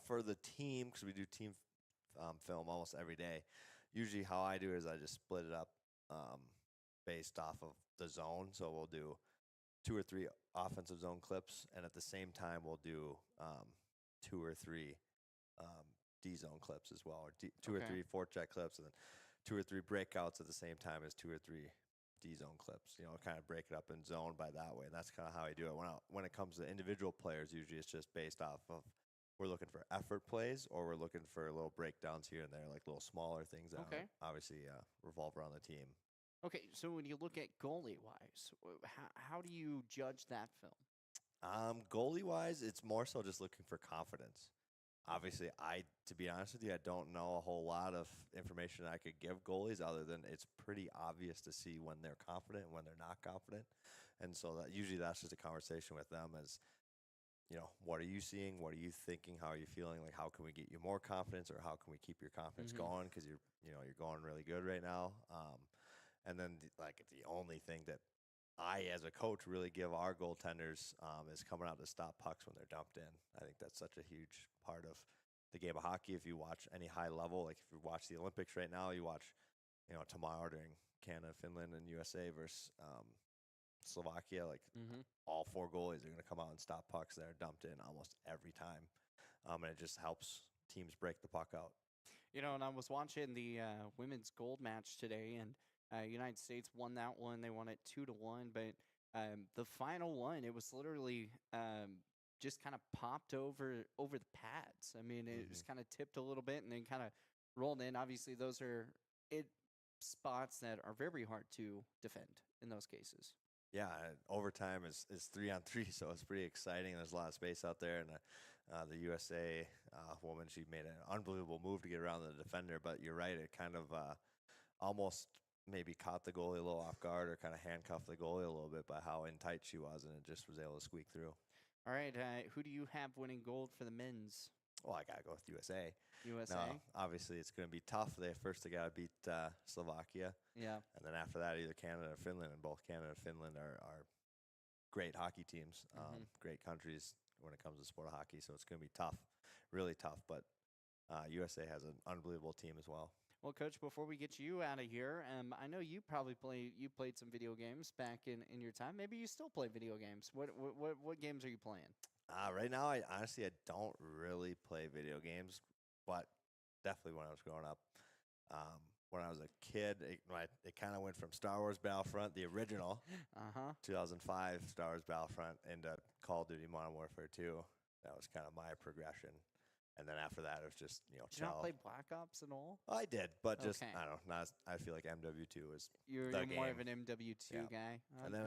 [SPEAKER 1] For the team, because we do team film almost every day, usually how I do it is I just split it up based off of the zone. So we'll do 2 or 3 offensive zone clips, and at the same time we'll do 2 or 3 D zone clips as well, or 2 or 3 forecheck clips, and then 2 or 3 breakouts at the same time as 2 or 3 D zone clips. Kind of break it up in zone by that way. And that's kind of how I do it. When it comes to individual players, usually it's just based off of we're looking for effort plays, or we're looking for little breakdowns here and there, like little smaller things that obviously revolve around the team.
[SPEAKER 2] Okay, so when you look at goalie-wise, how do you judge that film?
[SPEAKER 1] Goalie-wise, it's more so just looking for confidence. Obviously, to be honest with you, I don't know a whole lot of information I could give goalies other than it's pretty obvious to see when they're confident and when they're not confident. And so usually that's just a conversation with them as, what are you seeing? What are you thinking? How are you feeling? Like, how can we get you more confidence, or how can we keep your confidence going? Because you're going really good right now. And then the only thing that I, as a coach, really give our goaltenders is coming out to stop pucks when they're dumped in. I think that's such a huge part of the game of hockey. If you watch any high level, like if you watch the Olympics right now, you watch, tomorrow during Canada, Finland, and USA versus Slovakia, all 4 goalies are going to come out and stop pucks that are dumped in almost every time. And it just helps teams break the puck out.
[SPEAKER 2] And I was watching the women's gold match today, and United States won that one. They won it 2-1, but the final one, it was literally just kind of popped over the pads. I mean, it just kind of tipped a little bit and then kind of rolled in. Obviously, those are spots that are very hard to defend in those cases.
[SPEAKER 1] Yeah, overtime is 3-on-3, so it's pretty exciting. There's a lot of space out there, and the USA woman, she made an unbelievable move to get around the defender, but you're right, it kind of almost maybe caught the goalie a little off guard or kind of handcuffed the goalie a little bit by how in tight she was, and it just was able to squeak through.
[SPEAKER 2] All right, who do you have winning gold for the men's?
[SPEAKER 1] Well, I got to go with USA.
[SPEAKER 2] USA?
[SPEAKER 1] Now, obviously, it's going to be tough. They got to beat Slovakia.
[SPEAKER 2] Yeah.
[SPEAKER 1] And then after that, either Canada or Finland, and both Canada and Finland are great hockey teams, great countries when it comes to the sport of hockey. So it's going to be tough, really tough. But USA has an unbelievable team as well.
[SPEAKER 2] Well, Coach, before we get you out of here, I know you probably played some video games back in your time. Maybe you still play video games. What games are you playing?
[SPEAKER 1] Right now, I don't really play video games, but definitely when I was growing up. When I was a kid, it kind of went from Star Wars Battlefront, the original, 2005 Star Wars Battlefront, into Call of Duty Modern Warfare 2. That was kind of my progression. And then after that, it was just,
[SPEAKER 2] Did you not play Black Ops at all?
[SPEAKER 1] I did, but just,
[SPEAKER 2] Okay.
[SPEAKER 1] I don't know, I feel like MW2 was
[SPEAKER 2] You're
[SPEAKER 1] the
[SPEAKER 2] more
[SPEAKER 1] game.
[SPEAKER 2] of an MW2 guy.
[SPEAKER 1] And then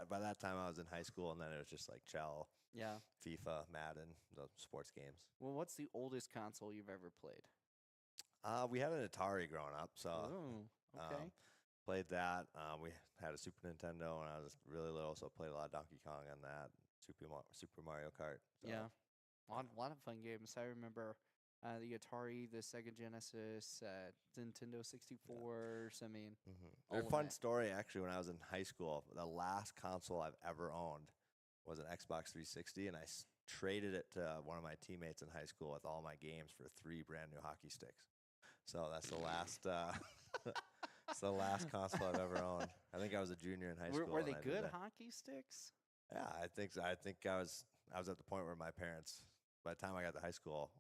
[SPEAKER 1] by that time I was in high school, and then it was just like Chell, FIFA, Madden, the sports games.
[SPEAKER 2] Well, what's the oldest console you've ever played?
[SPEAKER 1] We had an Atari growing up, so
[SPEAKER 2] okay.
[SPEAKER 1] Played that. We had a Super Nintendo when I was really little, so I played a lot of Donkey Kong on that. Super Mario Kart. So.
[SPEAKER 2] Yeah. A lot of fun games. I remember the Atari, the Sega Genesis, Nintendo 64s. I mean,
[SPEAKER 1] A fun story, actually, when I was in high school, the last console I've ever owned was an Xbox 360, and I traded it to one of my teammates in high school with all my games for 3 brand new hockey sticks. So that's the last it's the last console I've ever owned. I think I was a junior in high school.
[SPEAKER 2] Were they good hockey sticks?
[SPEAKER 1] Yeah, I think so. I think I was at the point where my parents, by the time I got to high school,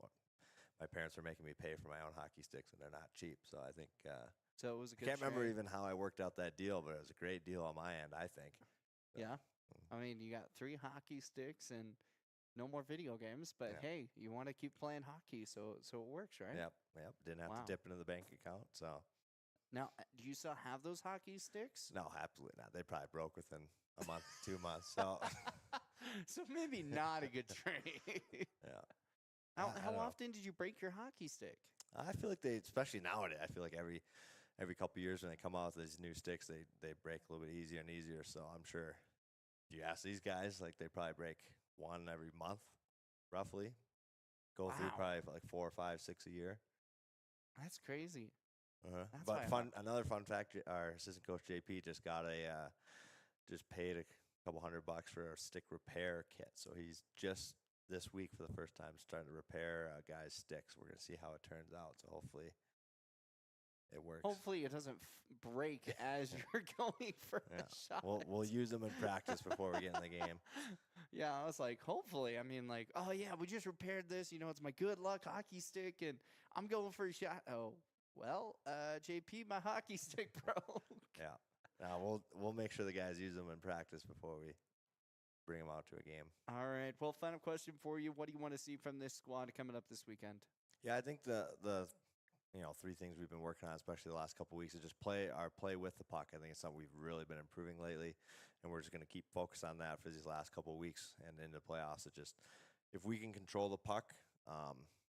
[SPEAKER 1] my parents were making me pay for my own hockey sticks, and they're not cheap. So I think.
[SPEAKER 2] So it was a good.
[SPEAKER 1] I can't remember even how I worked out that deal, but it was a great deal on my end, I think. So.
[SPEAKER 2] Yeah, I mean, you got 3 hockey sticks and no more video games, but hey, you want to keep playing hockey, so it works, right?
[SPEAKER 1] Yep. Didn't have to dip into the bank account, so.
[SPEAKER 2] Now, do you still have those hockey sticks?
[SPEAKER 1] No, absolutely not. They probably broke within a month, 2 months. So.
[SPEAKER 2] So maybe not a good trade.
[SPEAKER 1] Yeah.
[SPEAKER 2] How often did you break your hockey stick?
[SPEAKER 1] I feel like especially nowadays, I feel like every couple of years when they come out with these new sticks, they break a little bit easier and easier. So I'm sure if you ask these guys, like they probably break one every month, roughly. Go through probably like 4 or 5, 6 a year.
[SPEAKER 2] That's crazy.
[SPEAKER 1] But another fun fact: our assistant coach JP just got just paid a couple $100 for a stick repair kit. So he's just this week for the first time starting to repair guys' sticks. We're gonna see how it turns out. So hopefully it works.
[SPEAKER 2] Hopefully it doesn't break as you're going for a shot.
[SPEAKER 1] We'll use them in practice before we get in the game.
[SPEAKER 2] Yeah, I was like, hopefully. I mean, like, oh yeah, we just repaired this. It's my good luck hockey stick, and I'm going for a shot. Oh, well, JP, my hockey stick broke.
[SPEAKER 1] Yeah. Now we'll make sure the guys use them in practice before we bring them out to a game.
[SPEAKER 2] All right. Well, final question for you: what do you want to see from this squad coming up this weekend?
[SPEAKER 1] Yeah, I think the 3 things we've been working on, especially the last couple of weeks, is just play with the puck. I think it's something we've really been improving lately, and we're just going to keep focused on that for these last couple of weeks and into playoffs. It just, if we can control the puck,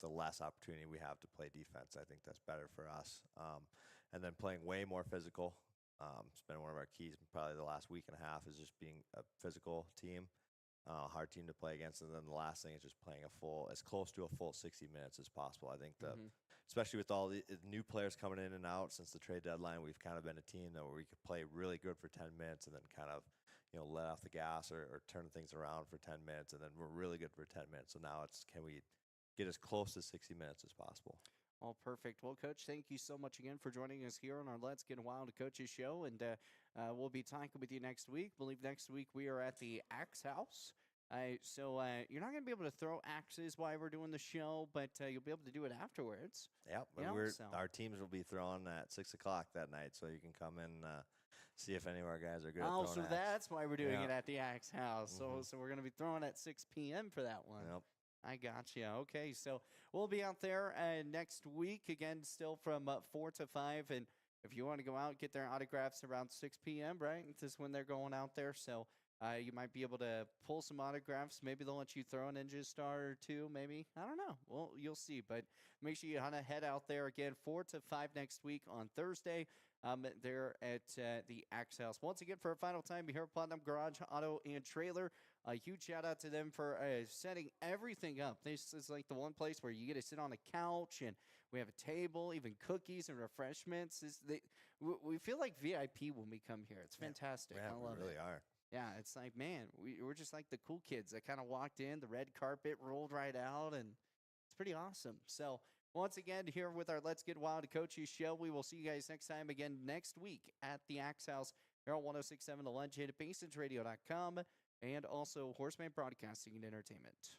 [SPEAKER 1] the less opportunity we have to play defense. I think that's better for us. And then playing way more physical. It's been one of our keys probably the last week and a half, is just being a physical team, hard team to play against. And then the last thing is just playing as close to a full 60 minutes as possible. I think especially with all the new players coming in and out since the trade deadline, we've kind of been a team that where we could play really good for 10 minutes and then kind of, let off the gas or turn things around for 10 minutes. And then we're really good for 10 minutes. So now can we get as close to 60 minutes as possible?
[SPEAKER 2] Well, perfect. Well, Coach, thank you so much again for joining us here on our Let's Get Wild Coaches show, and we'll be talking with you next week. I believe next week we are at the Axe House. So you're not going to be able to throw axes while we're doing the show, but you'll be able to do it afterwards.
[SPEAKER 1] Yep. Our teams will be throwing at 6 o'clock that night, so you can come in see if any of our guys are good at throwing
[SPEAKER 2] so
[SPEAKER 1] axe.
[SPEAKER 2] That's why we're doing it at the Axe House. So we're going to be throwing at 6 p.m. for that one.
[SPEAKER 1] Yep.
[SPEAKER 2] I got you. Okay, so we'll be out there next week, again, still from 4 to 5. And if you want to go out, get their autographs around 6 p.m., right? This is when they're going out there. So you might be able to pull some autographs. Maybe they'll let you throw an Ninja Star or 2, maybe. I don't know. Well, you'll see. But make sure you head out there again, 4 to 5 next week on Thursday. There at the Axe House. Once again, for a final time, here at Platinum Garage Auto and Trailer. A huge shout out to them for setting everything up. This is like the one place where you get to sit on a couch, and we have a table, even cookies and refreshments. We feel like VIP when we come here. It's fantastic.
[SPEAKER 1] Yeah,
[SPEAKER 2] I love
[SPEAKER 1] we really are.
[SPEAKER 2] Yeah, it's like, man, we're just like the cool kids that kind of walked in, the red carpet rolled right out, and it's pretty awesome. So Once again, here with our Let's Get Wild Coaches show, we will see you guys next time again next week at the Axe House here on 106.7 The Legend, BasinRadio.com, and also Horseman Broadcasting and Entertainment.